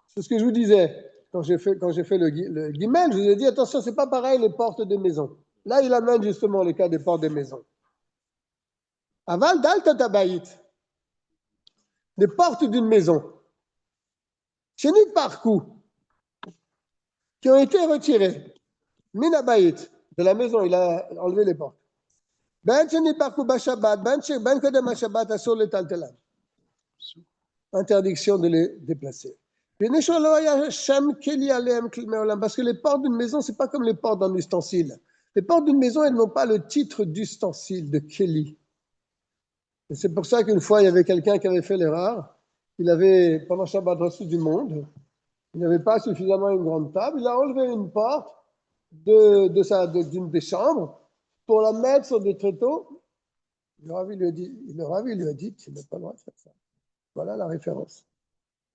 C'est ce que je vous disais quand j'ai fait le guimel. Je vous ai dit, attention, c'est pas pareil les portes des maisons. Là, il amène justement le cas des portes des maisons. Aval dal tatabaït. Les portes d'une maison. Chénit parcours. Qui ont été retirées. Minabaït. De la maison, il a enlevé les portes. Ben chénit parcours bashabat. Ben kodem bashabat asur le taltelam. Interdiction de les déplacer. Parce que les portes d'une maison, ce n'est pas comme les portes d'un ustensile. Les portes d'une maison, elles n'ont pas le titre d'ustensile, de Keli. Et c'est pour ça qu'une fois, il y avait quelqu'un qui avait fait l'erreur. Il avait, pendant Shabbat, reçu du monde. Il n'avait pas suffisamment une grande table. Il a enlevé une porte d'une des chambres pour la mettre sur des tréteaux. Le ravi lui a dit, tu n'as pas le droit de faire ça. Voilà la référence.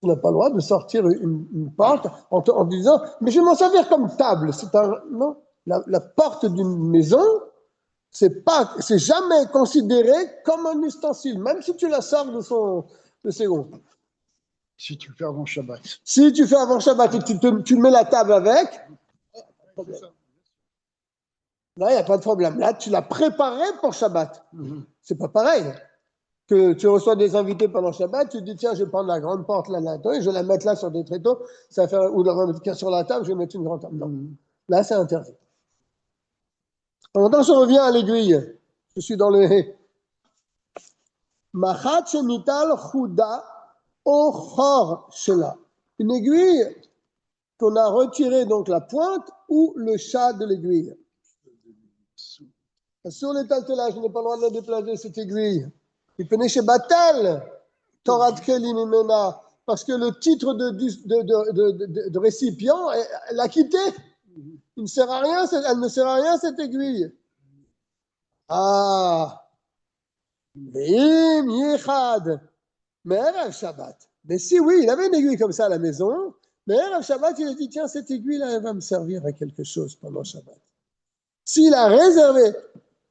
On n'a pas le droit de sortir une porte en disant mais je vais m'en servir comme table. Non, la porte d'une maison, c'est jamais considéré comme un ustensile, même si tu la sors de ses gonds. Si tu fais avant Shabbat. Si tu fais avant Shabbat et que tu mets la table avec, là, il n'y a pas de problème. Là, tu l'as préparé pour Shabbat. C'est pas pareil. Que tu reçois des invités pendant Shabbat, tu te dis tiens, je vais prendre la grande porte là, et je vais la mettre là sur des tréteaux, ça fait, ou sur la table, je vais mettre une grande table. Non. Là, c'est interdit. Maintenant, je reviens à l'aiguille. Je suis dans le Machat shenital chuda o chor shela. Une aiguille qu'on a retiré donc la pointe ou le chat de l'aiguille. Sur les taltelages, je n'ai pas le droit de la déplacer cette aiguille. Il peut chez Batel, Torah Keli Mimena, parce que le titre de récipient, elle l'a quitté. Il ne sert à rien, elle ne sert à rien cette aiguille. Ah, Meim Yichad, Me'erev Shabbat. Mais si oui, il avait une aiguille comme ça à la maison, Me'erev Shabbat, il a dit tiens, cette aiguille-là, elle va me servir à quelque chose pendant Shabbat. S'il a réservé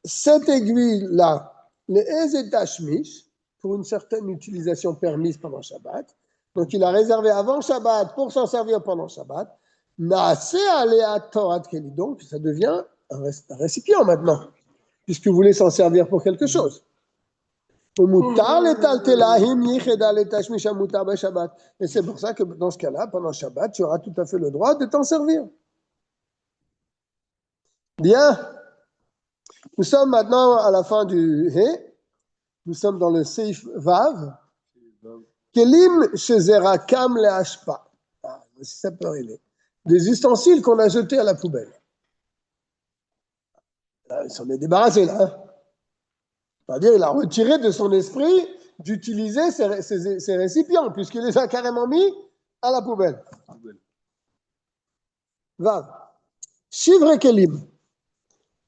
cette aiguille-là, le Ezetashmish, pour une certaine utilisation permise pendant Shabbat, donc il a réservé avant Shabbat pour s'en servir pendant Shabbat, Naase Alea Torah Keli, donc ça devient un récipient maintenant, puisque vous voulez s'en servir pour quelque chose. Et c'est pour ça que dans ce cas-là, pendant Shabbat, tu auras tout à fait le droit de t'en servir. Bien. Nous sommes maintenant à la fin du He. Nous sommes dans le Seif Vav. Kelim shezerakam le'ashpa. Ça peut arriver. Des ustensiles qu'on a jetés à la poubelle. Là, il s'en est débarrassé, là. Hein. C'est-à-dire, il a retiré de son esprit d'utiliser ces récipients, puisqu'il les a carrément mis à la poubelle. Vav. Shivre kelim.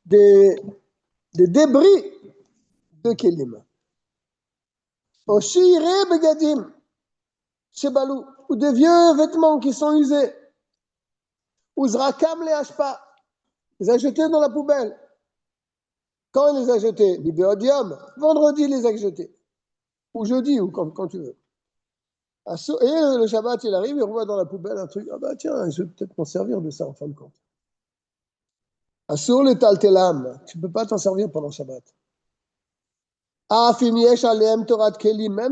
Des débris de kelim. Oshire begadim, shebalou, ou des vieux vêtements qui sont usés. Uzrakam le hashpa, les a jetés dans la poubelle. Quand il les a jetés? Libéodium, vendredi il les a jetés. Ou jeudi, ou quand tu veux. Et le Shabbat il arrive, il revoit dans la poubelle un truc, ah bah tiens, je vais peut-être m'en servir de ça en fin de compte. Asur le taltelam, tu ne peux pas t'en servir pendant Shabbat. Même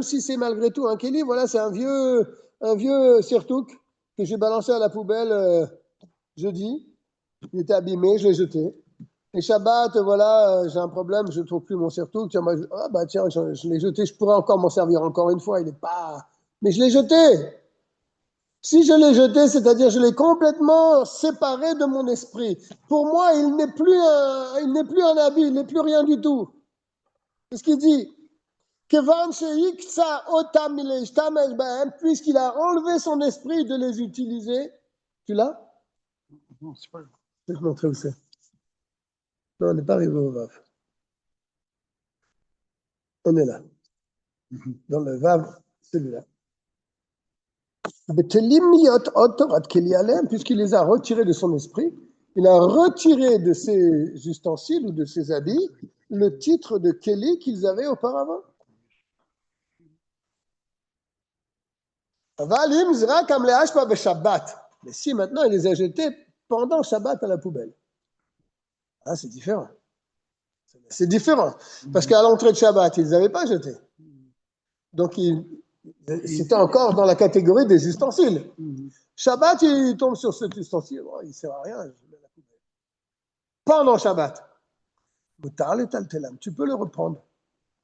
si c'est malgré tout un Keli, voilà, c'est un vieux sirtouk que j'ai balancé à la poubelle jeudi. Il était abîmé, je l'ai jeté. Et Shabbat, voilà, j'ai un problème, je ne trouve plus mon sirtouk. Tiens, je l'ai jeté, je pourrais encore m'en servir encore une fois, il n'est pas. Mais je l'ai jeté. Si je l'ai jeté, c'est-à-dire je l'ai complètement séparé de mon esprit. Pour moi, il n'est plus un habit, il n'est plus rien du tout. C'est ce qu'il dit. puisqu'il a enlevé son esprit de les utiliser. Tu l'as? Non, c'est pas grave. Je vais te montrer où c'est. Non, on n'est pas arrivé au Vav. On est là. Dans le Vav, celui-là. Puisqu'il les a retirés de son esprit, il a retiré de ses ustensiles ou de ses habits le titre de Keli qu'ils avaient auparavant. Mais si maintenant il les a jetés pendant Shabbat à la poubelle. Ah, c'est différent. C'est différent. Parce qu'à l'entrée de Shabbat, ils ne les avaient pas jetés. Donc, c'était encore dans la catégorie des ustensiles. Shabbat, il tombe sur cet ustensile. Oh, il ne sert à rien. Je mets à la poubelle. Pendant Shabbat. Tu peux le reprendre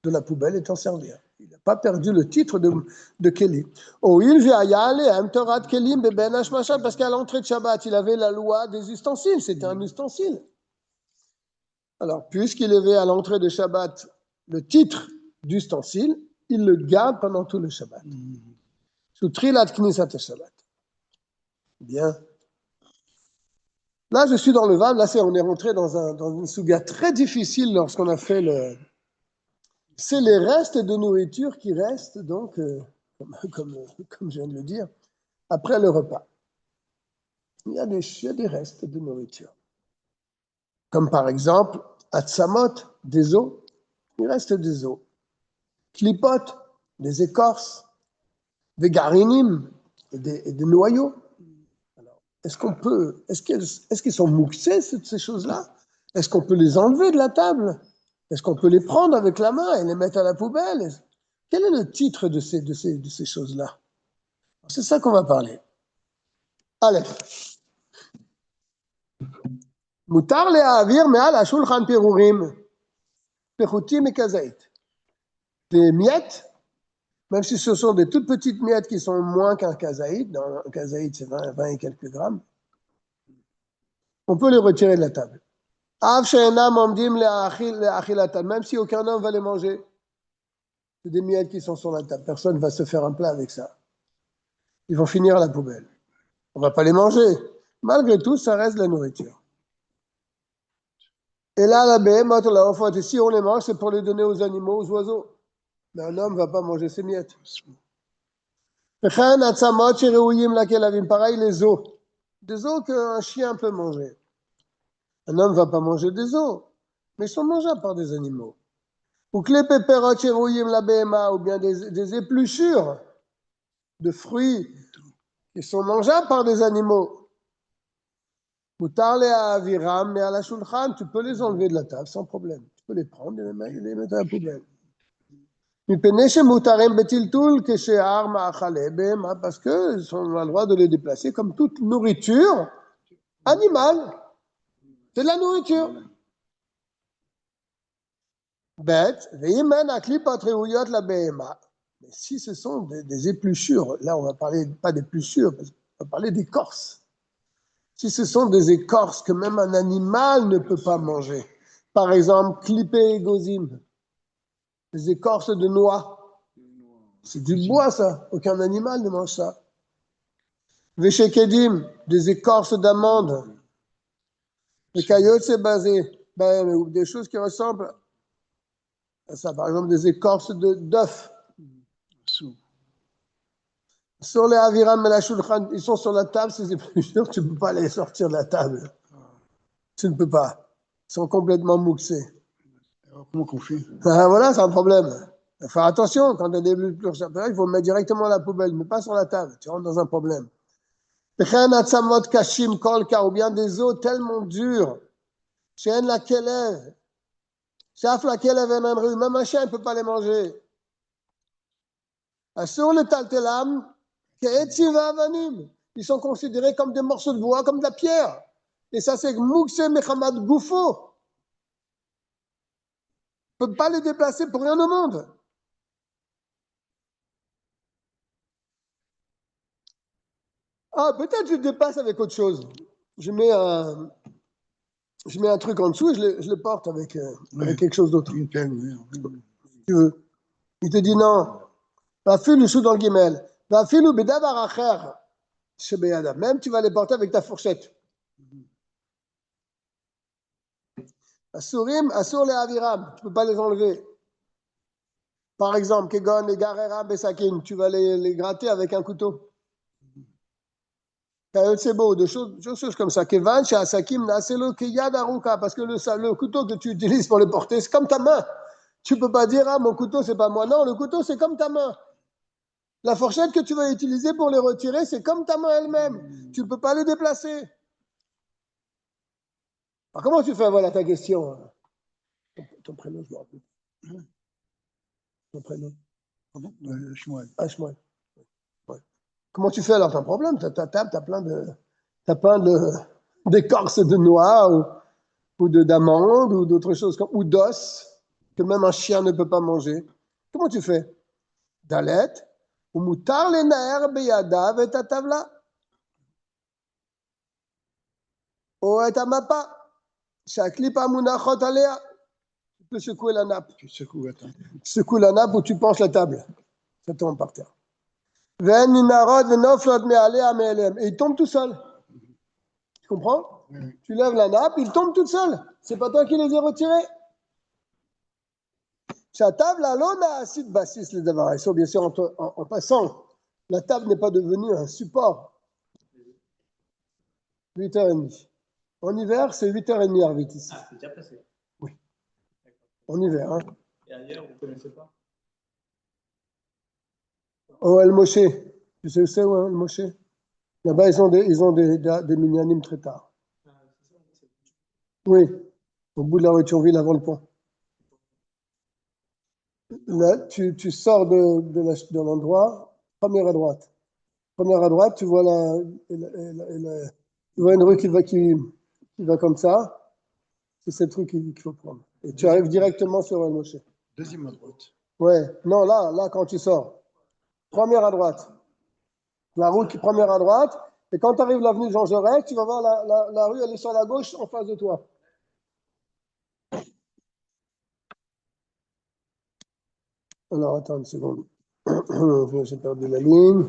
de la poubelle et t'en servir. Il n'a pas perdu le titre de Keli. Parce qu'à l'entrée de Shabbat, il avait la loi des ustensiles. C'était un ustensile. Alors, puisqu'il avait à l'entrée de Shabbat le titre d'ustensile, il le garde pendant tout le Shabbat. Sous Trilat Knisat Shabbat. Bien. Là, je suis dans le Vav. Là, on est rentré dans une souga très difficile lorsqu'on a fait le. C'est les restes de nourriture qui restent, donc, comme je viens de le dire, après le repas. Il y a des restes de nourriture. Comme par exemple, Atsamot, des os. Il reste des os. Klipot, des écorces. Des garinim, et des noyaux. Alors, est-ce qu'ils sont mouxés, ces choses-là? Est-ce qu'on peut les enlever de la table? Est-ce qu'on peut les prendre avec la main et les mettre à la poubelle? Quel est le titre de ces choses-là? C'est ça qu'on va parler. Allez. Mutar le'avir me'al hashulchan perurim, pechutim et kazait. Des miettes, même si ce sont des toutes petites miettes qui sont moins qu'un kazaïd, dans un kazaïd c'est 20 et quelques grammes, on peut les retirer de la table. Même si aucun homme va les manger. C'est des miettes qui sont sur la table. Personne ne va se faire un plat avec ça. Ils vont finir à la poubelle. On ne va pas les manger. Malgré tout, ça reste de la nourriture. Et là, la béhémoth, si on les mange, c'est pour les donner aux animaux, aux oiseaux. Mais un homme ne va pas manger ses miettes. Pareil, les os. Des os qu'un chien peut manger. Un homme ne va pas manger des os, mais ils sont mangeables par des animaux. Ou bien des épluchures de fruits qui sont mangeables par des animaux. Tu peux les enlever de la table sans problème. Tu peux les prendre et les mettre à la poubelle. Parce qu'ils ont le droit de les déplacer comme toute nourriture animale. C'est de la nourriture. Bête, mais si ce sont des épluchures, là on va parler pas d'épluchures, on va parler d'écorces. Si ce sont des écorces que même un animal ne peut pas manger, par exemple, clippé et gozim, des écorces de noix, c'est du bois ça, aucun animal ne mange ça. Veshekedim, des écorces d'amandes, les caillottes c'est basé, des choses qui ressemblent à ça, par exemple des écorces d'œufs. Sur les aviram et la shulchan, ils sont sur la table, ces épluchures, tu ne peux pas les sortir de la table. Tu ne peux pas. Ils sont complètement mouxés. Alors, comment qu'on fait? Voilà, c'est un problème. Il faut faire attention, quand tu as des épluchures, il faut mettre directement à la poubelle, mais pas sur la table. Tu rentres dans un problème. Ou bien des os tellement durs, même un chien ne peut pas les manger. Sur le taltelam, ils sont considérés comme des morceaux de bois, comme de la pierre. Et ça, c'est Moukse Mechamad Goufo. On ne peut pas les déplacer pour rien au monde. Ah, peut-être je le dépasse avec autre chose. Je mets un truc en dessous et je le porte avec quelque chose d'autre. Une pelle, oui. Si tu veux. Il te dit non. Vafilu sous dans le guimel. Vafilu bedavar acher shebeyada. Même tu vas les porter avec ta fourchette. Asurim, asur le aviram. Tu ne peux pas les enlever. Par exemple, kegon, les garera besakin. Tu vas les gratter avec un couteau. C'est beau, de choses comme ça. Kevan, chez Asakim, naselo keyad aruka. Parce que le couteau que tu utilises pour les porter, c'est comme ta main. Tu ne peux pas dire, ah, mon couteau, c'est pas moi. Non, le couteau, c'est comme ta main. La fourchette que tu vas utiliser pour les retirer, c'est comme ta main elle-même. Tu ne peux pas les déplacer. Alors, comment tu fais? Voilà ta question. Ton prénom, je me rappelle. Ton prénom. Pardon Shmuel. Ah, Shmuel. Ouais. Comment tu fais alors? Tu as un problème. Tu as ta table, tu as plein d'écorces de noix ou d'amandes ou d'autres choses, ou d'os que même un chien ne peut pas manger. Comment tu fais? Dalet. Ou mutar le naer beyadav et tavla. Ou et amapa. Shaklipa munachot alea. Tu peux secouer la nappe. Tu secoues, attends. Secoue la nappe ou tu penches la table. Ça tombe par terre. Ven minarod venoflot me alea me elem. Et il tombe tout seul. Tu comprends? Oui. Tu lèves la nappe, il tombe tout seul. C'est pas toi qui les ai retirés. Sa table, l'on a acide bassis les davars. Bien sûr, en passant, la table n'est pas devenue un support. 8h30. En hiver, c'est 8h30 Arvit ici. Ah, c'est déjà passé. Oui. En hiver. Hein. Et ailleurs, vous ne connaissez pas? Oh, El Moshe. Tu sais où c'est, El Moshe? Là-bas, ils ont des minyanim très tard. Ah, c'est ça, Oui. Au bout de la rue de Thionville, avant le pont. Là, tu sors de l'endroit, première à droite. Première à droite, tu vois tu vois une rue qui va comme ça. C'est cette rue qu'il faut prendre. Et tu arrives directement sur El Moshe. Deuxième à droite. Ouais, non, là, quand tu sors. Première à droite. La route qui première à droite. Et quand tu arrives l'avenue Jean Jaurès, tu vas voir la rue, elle est sur la gauche, en face de toi. Alors, attends une seconde. J'ai perdu la ligne.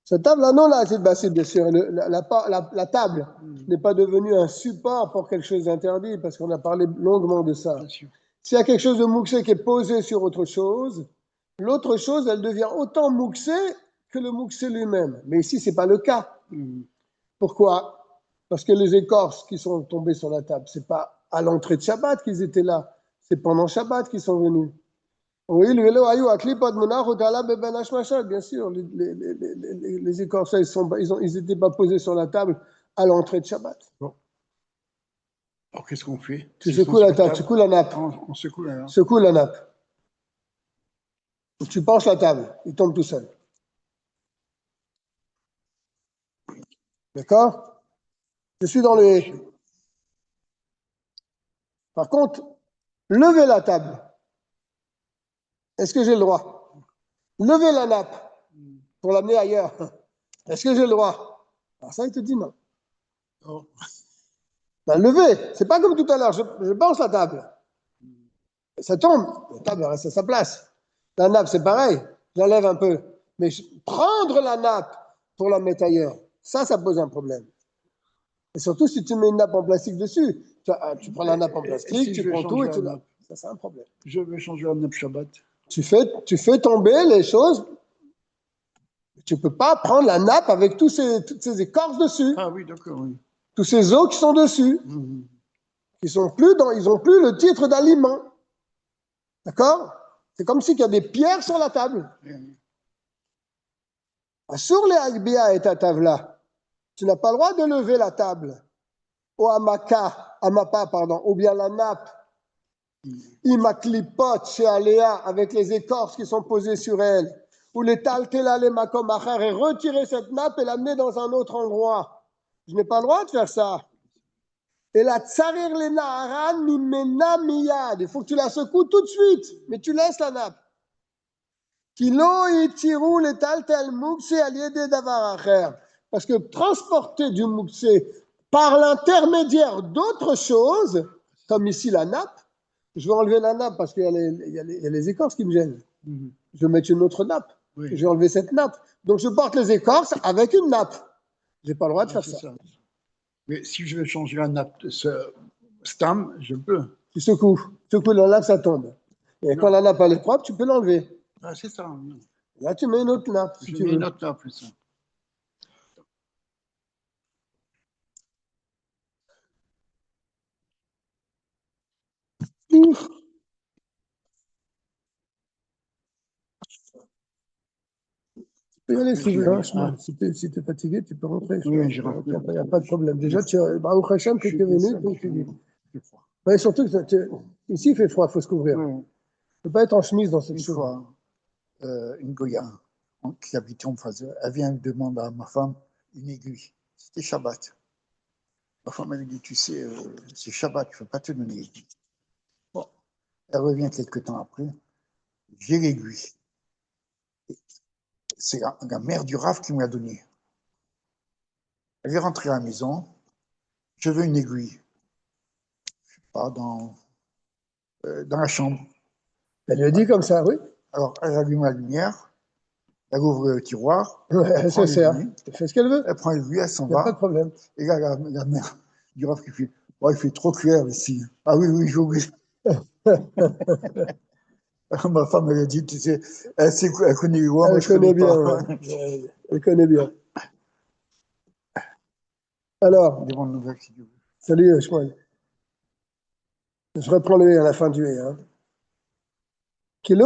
Cette table-là, non, là, c'est bassine, bien sûr. La table n'est pas devenue un support pour quelque chose d'interdit, parce qu'on a parlé longuement de ça. Bien sûr. S'il y a quelque chose de mouxé qui est posé sur autre chose, l'autre chose, elle devient autant mouxé que le mouxé lui-même. Mais ici, ce n'est pas le cas. Pourquoi? Parce que les écorces qui sont tombées sur la table, ce n'est pas à l'entrée de Shabbat qu'ils étaient là, c'est pendant Shabbat qu'ils sont venus. Oui, bien sûr, les écorces, ils n'étaient pas posés sur la table à l'entrée de Shabbat. Bon. Alors, qu'est-ce qu'on fait? Tu secoues la table, tu secoues la nappe. On secoue la nappe. Secoue la nappe. Tu penches la table, il tombe tout seul. D'accord? Je suis dans le. Par contre, lever la table. Est-ce que j'ai le droit? Lever la nappe pour l'amener ailleurs. Est-ce que j'ai le droit? Alors ça, il te dit non. Oh. Ben, lever, c'est pas comme tout à l'heure. Je penche la table. Ça tombe. La table reste à sa place. La nappe, c'est pareil. J'enlève un peu. Mais prendre la nappe pour la mettre ailleurs, ça pose un problème. Et surtout si tu mets une nappe en plastique dessus. Tu prends la nappe en plastique, si tu je vais prends tout et changer tu la la. nappe? Ça, c'est un problème. Je vais changer la nappe Shabbat. Tu fais tomber les choses. Tu ne peux pas prendre la nappe avec toutes ces écorces dessus. Ah oui, d'accord, oui. Tous ces os qui sont dessus. Ils n'ont plus le titre d'aliment. D'accord? C'est comme s'il y a des pierres sur la table. Sur les Agbia et ta tavla, tu n'as pas le droit de lever la table. Ou amapa, ou bien la nappe. Imaklipot chez Aléa, avec les écorces qui sont posées sur elle. Ou les taltela les makom achar, et retirer cette nappe et l'amener dans un autre endroit. Je n'ai pas le droit de faire ça. Et la tsarir le naharan mimena miyad. Il faut que tu la secoues tout de suite, mais tu laisses la nappe. Kilo itiru le taltel mukse aliede davar acher. Parce que transporter du mukse par l'intermédiaire d'autres choses, comme ici la nappe, Je vais enlever la nappe parce qu'il y a les écorces qui me gênent. Je vais mettre une autre nappe. Oui. Je vais enlever cette nappe. Donc, je porte les écorces avec une nappe. Je n'ai pas le droit de faire C'est ça. Mais si je veux changer la nappe, ce stam, je peux. Tu secoues la nappe, ça tombe. Et quand la nappe elle est propre, tu peux l'enlever. Ah, c'est ça. Là, tu mets une autre nappe. Si Je tu mets veux. une autre nappe, c'est ça. Ouf. Tu peux y aller si tu veux. Hein, Shmuel. Si tu es fatigué, tu peux rentrer. Oui, je rentre. Il n'y a pas de problème. Déjà, Baruch Hashem, que tu es venu, tu es venu. C'est froid. Ouais, surtout que ici, il fait froid, il faut se couvrir. Oui. Tu ne peux pas être en chemise dans cette Une chose. fois, une Goya qui habitait en face, elle vient demander à ma femme une aiguille. C'était Shabbat. Ma femme, elle dit, tu sais, c'est Shabbat, je ne peux pas te donner l'aiguille. Bon, elle revient quelques temps après, j'ai l'aiguille. C'est la mère du Rav qui me l'a donnée. Elle est rentrée à la maison, je veux une aiguille. Je sais pas, dans la chambre. Elle lui a dit comme ça, oui. Alors, elle allume la lumière, elle ouvre le tiroir, Elle se sert. l'aiguille, Elle fait ce qu'elle veut. elle prend l'aiguille, elle s'en Il n'y a pas de va. problème. Et là, la mère du Rav qui fait, oh, il fait trop clair ici. Ah oui, oui, j'ai oublié. Ma femme, elle a dit, tu sais, elle connaît les lois, moi Elle je connaît connais bien. pas. Ouais. Elle connaît bien. Alors, Des bonnes nouvelles, si tu veux. salut, Shmuel. Je reprends le à la fin du Hein. Parce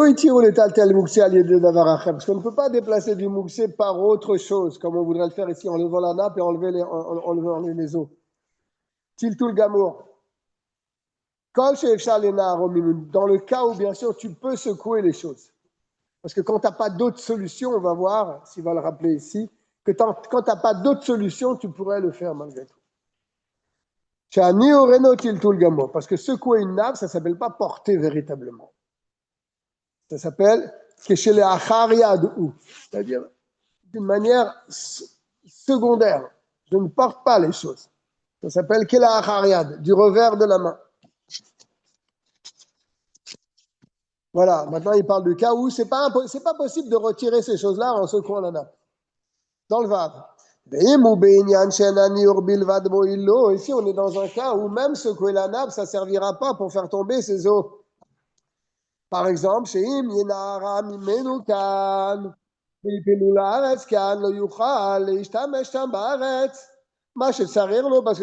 qu'on ne peut pas déplacer du mouxé par autre chose, comme on voudrait le faire ici, en levant la nappe et en enlevant les os. Tiltul gamour. Dans le cas où, bien sûr, tu peux secouer les choses. Parce que quand tu n'as pas d'autre solution, on va voir, s'il va le rappeler ici, que quand tu n'as pas d'autre solution, tu pourrais le faire malgré tout. Parce que secouer une nappe, ça ne s'appelle pas porter véritablement. Ça s'appelle c'est-à-dire d'une manière secondaire. Je ne porte pas les choses. Ça s'appelle du revers de la main. Voilà, maintenant il parle du cas où c'est pas possible de retirer ces choses-là en secouant la nappe. Dans le Vav. Ici, on est dans un cas où même secouer la nappe, ça ne servira pas pour faire tomber ses os. Par exemple, chez Im Yenara Mimenu Kan, Pilpilu Laaretz Kan, Lo Yuchal, Ishtamesh Tam Baaretz. Parce que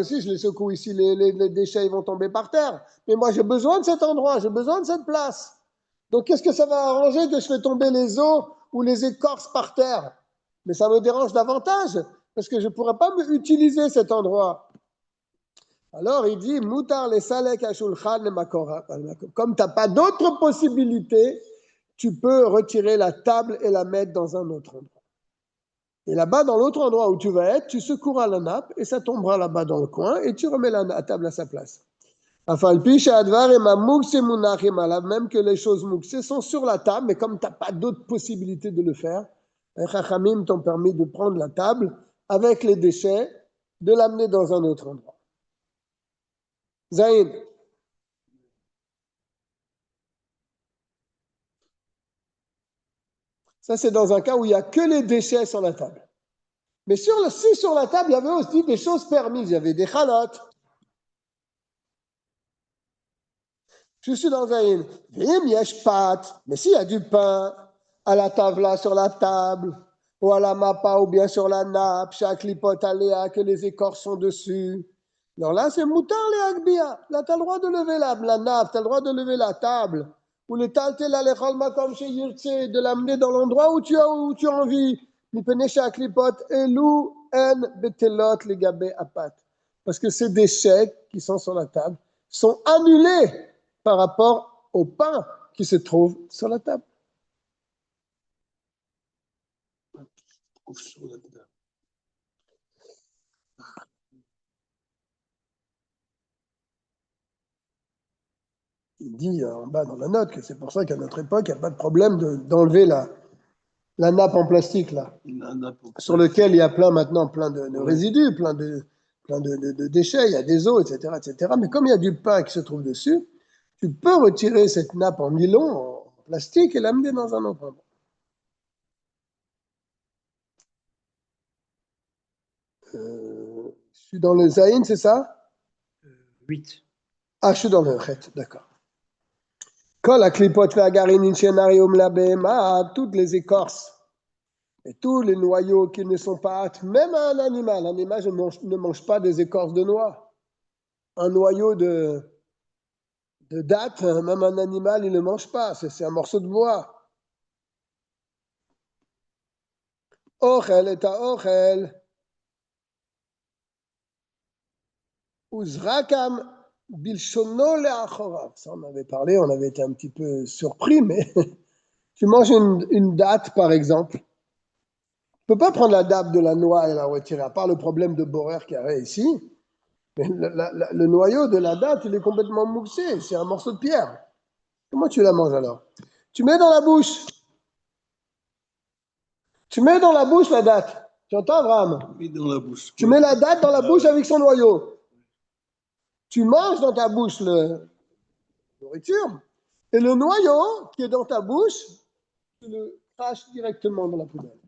si je les secoue ici, les déchets ils vont tomber par terre. Mais moi, j'ai besoin de cet endroit, j'ai besoin de cette place. Donc, qu'est-ce que ça va arranger que je fais tomber les os ou les écorces par terre? Mais ça me dérange davantage, parce que je ne pourrais pas utiliser cet endroit. Alors, il dit, Moutar les salek ashulchan le makora. Comme tu n'as pas d'autre possibilité, tu peux retirer la table et la mettre dans un autre endroit. Et là-bas, dans l'autre endroit où tu vas être, tu secoueras la nappe et ça tombera là-bas dans le coin et tu remets la table à sa place. Même que les choses mouxées sont sur la table, mais comme tu n'as pas d'autre possibilité de le faire, les chachamim t'ont permis de prendre la table avec les déchets, de l'amener dans un autre endroit. Zaïd. Ça, c'est dans un cas où il n'y a que les déchets sur la table. Mais si sur la table, il y avait aussi des choses permises. Il y avait des chalotes. Je suis dans un mais s'il y a du pain à la table, là, sur la table, ou à la mappa, ou bien sur la nappe, chaque lipote aléa, que les écorces sont dessus. Alors là, c'est moutar les agbia. Là, tu as le droit de lever la nappe, tu as le droit de lever la table. Ou le talte la lechol makom chez Yurtse, de l'amener dans l'endroit où tu as envie. Mipene chaque lipote, elou en betelot les gabé apat. Parce que ces déchets qui sont sur la table sont annulés par rapport au pain qui se trouve sur la table. Il dit en bas dans la note que c'est pour ça qu'à notre époque, il n'y a pas de problème d'enlever la nappe en plastique là, sur lequel il y a plein de résidus, plein de déchets, il y a des os, etc., etc. Mais comme il y a du pain qui se trouve dessus, tu peux retirer cette nappe en nylon, en plastique, et l'amener dans un autre endroit. Je suis dans le Zaïn, c'est ça? 8. Ah, je suis dans le Chet, d'accord. Kol haklipot ve'agarinin shenarium labehema, toutes les écorces et tous les noyaux qui ne sont pas aptes, même à un animal. L'animal ne mange pas des écorces de noix. Un noyau de date, même un animal, il ne le mange pas. C'est un morceau de bois. Ochel et ochel. Uzrakam bilshono le'achorav. Ça, on avait parlé, on avait été un petit peu surpris, mais tu manges une date, par exemple. Tu ne peux pas prendre la date de la noix et la retirer, à part le problème de Borer qu'il y avait ici. Mais le noyau de la date, il est complètement moussé. C'est un morceau de pierre. Comment tu la manges alors? Tu mets dans la bouche. Tu mets dans la bouche la date. Tu entends, Abraham? Oui, dans la bouche. Tu mets la date dans la bouche avec son noyau. Tu manges dans ta bouche la nourriture. Et le noyau qui est dans ta bouche, tu le craches directement dans la poubelle.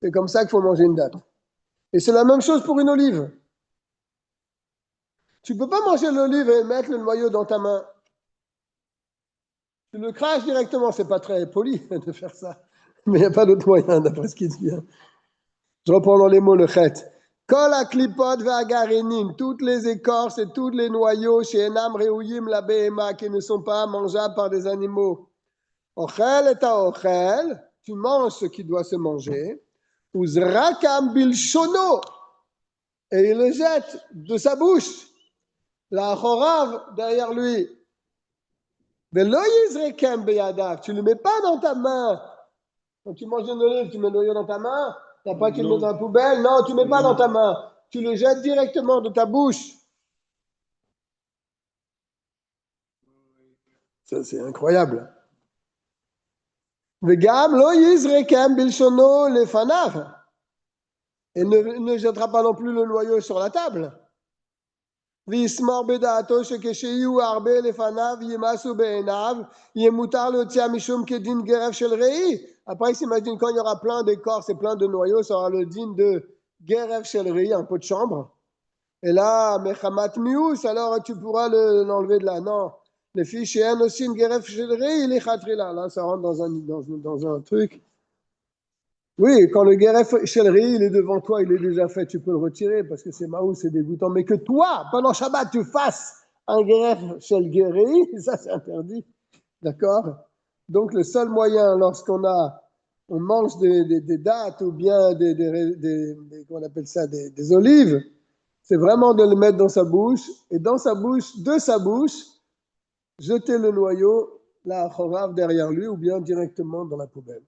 C'est comme ça qu'il faut manger une date. Et c'est la même chose pour une olive. Tu ne peux pas manger l'olive et mettre le noyau dans ta main. Tu le craches directement. Ce n'est pas très poli de faire ça. Mais il n'y a pas d'autre moyen, d'après ce qui dit. Je reprends dans les mots le chet. Kol haklipot ve'agarinim, toutes les écorces et tous les noyaux chez Enam Reuyim la Behema qui ne sont pas mangeables par des animaux. Ochel et ochel, tu manges ce qui doit se manger. Uzrakam bilshono, et il le jette de sa bouche. La chorav derrière lui. Velo yizrekem beyadav, tu ne le mets pas dans ta main. Quand tu manges une olive, tu mets le noyau dans ta main. Après, tu le mets dans la poubelle. Non, tu ne mets pas dans ta main. Tu le jettes directement de ta bouche. Ça, c'est incroyable. Vegam lo yizrekem bilshono lefanav. Et ne jettera pas non plus le noyau sur la table. Vismor bedato shekesheyu arbe lefanav yimasu be'enav yemutar leotzia mishum kedin geref shel rei. Après, il s'imagine quand il y aura plein d'écorces et plein de noyaux, ça aura le din de geref shel rei, un pot de chambre. Et là, mechamat mius, alors tu pourras l'enlever de là. Non, les filles chez un aussi une geref shel rei, il est khatrila. Là, ça rentre dans un truc. Oui, quand le geref shel rei, il est devant toi, il est déjà fait, tu peux le retirer parce que c'est maou, c'est dégoûtant. Mais que toi, pendant Shabbat, tu fasses un geref shel rei, ça c'est interdit. D'accord? Donc le seul moyen, lorsqu'on mange des dattes ou bien qu'on appelle ça, des olives, c'est vraiment de le mettre dans sa bouche et dans sa bouche, de sa bouche, jeter le noyau, la chorav derrière lui ou bien directement dans la poubelle.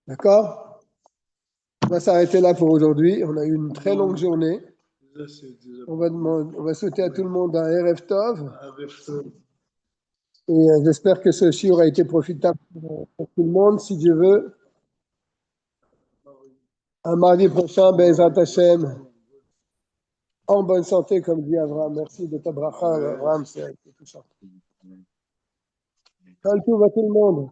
D'accord? On va s'arrêter là pour aujourd'hui. On a eu une très longue journée. On va souhaiter à tout le monde un Erev Tov. Et j'espère que ce shiur a été profitable pour tout le monde. Si Dieu veut, un mardi prochain, Be'ezrat Hashem, en bonne santé, comme dit Abraham. Merci de ta bracha, Abraham, c'est touchant. Kol tov à tout le monde.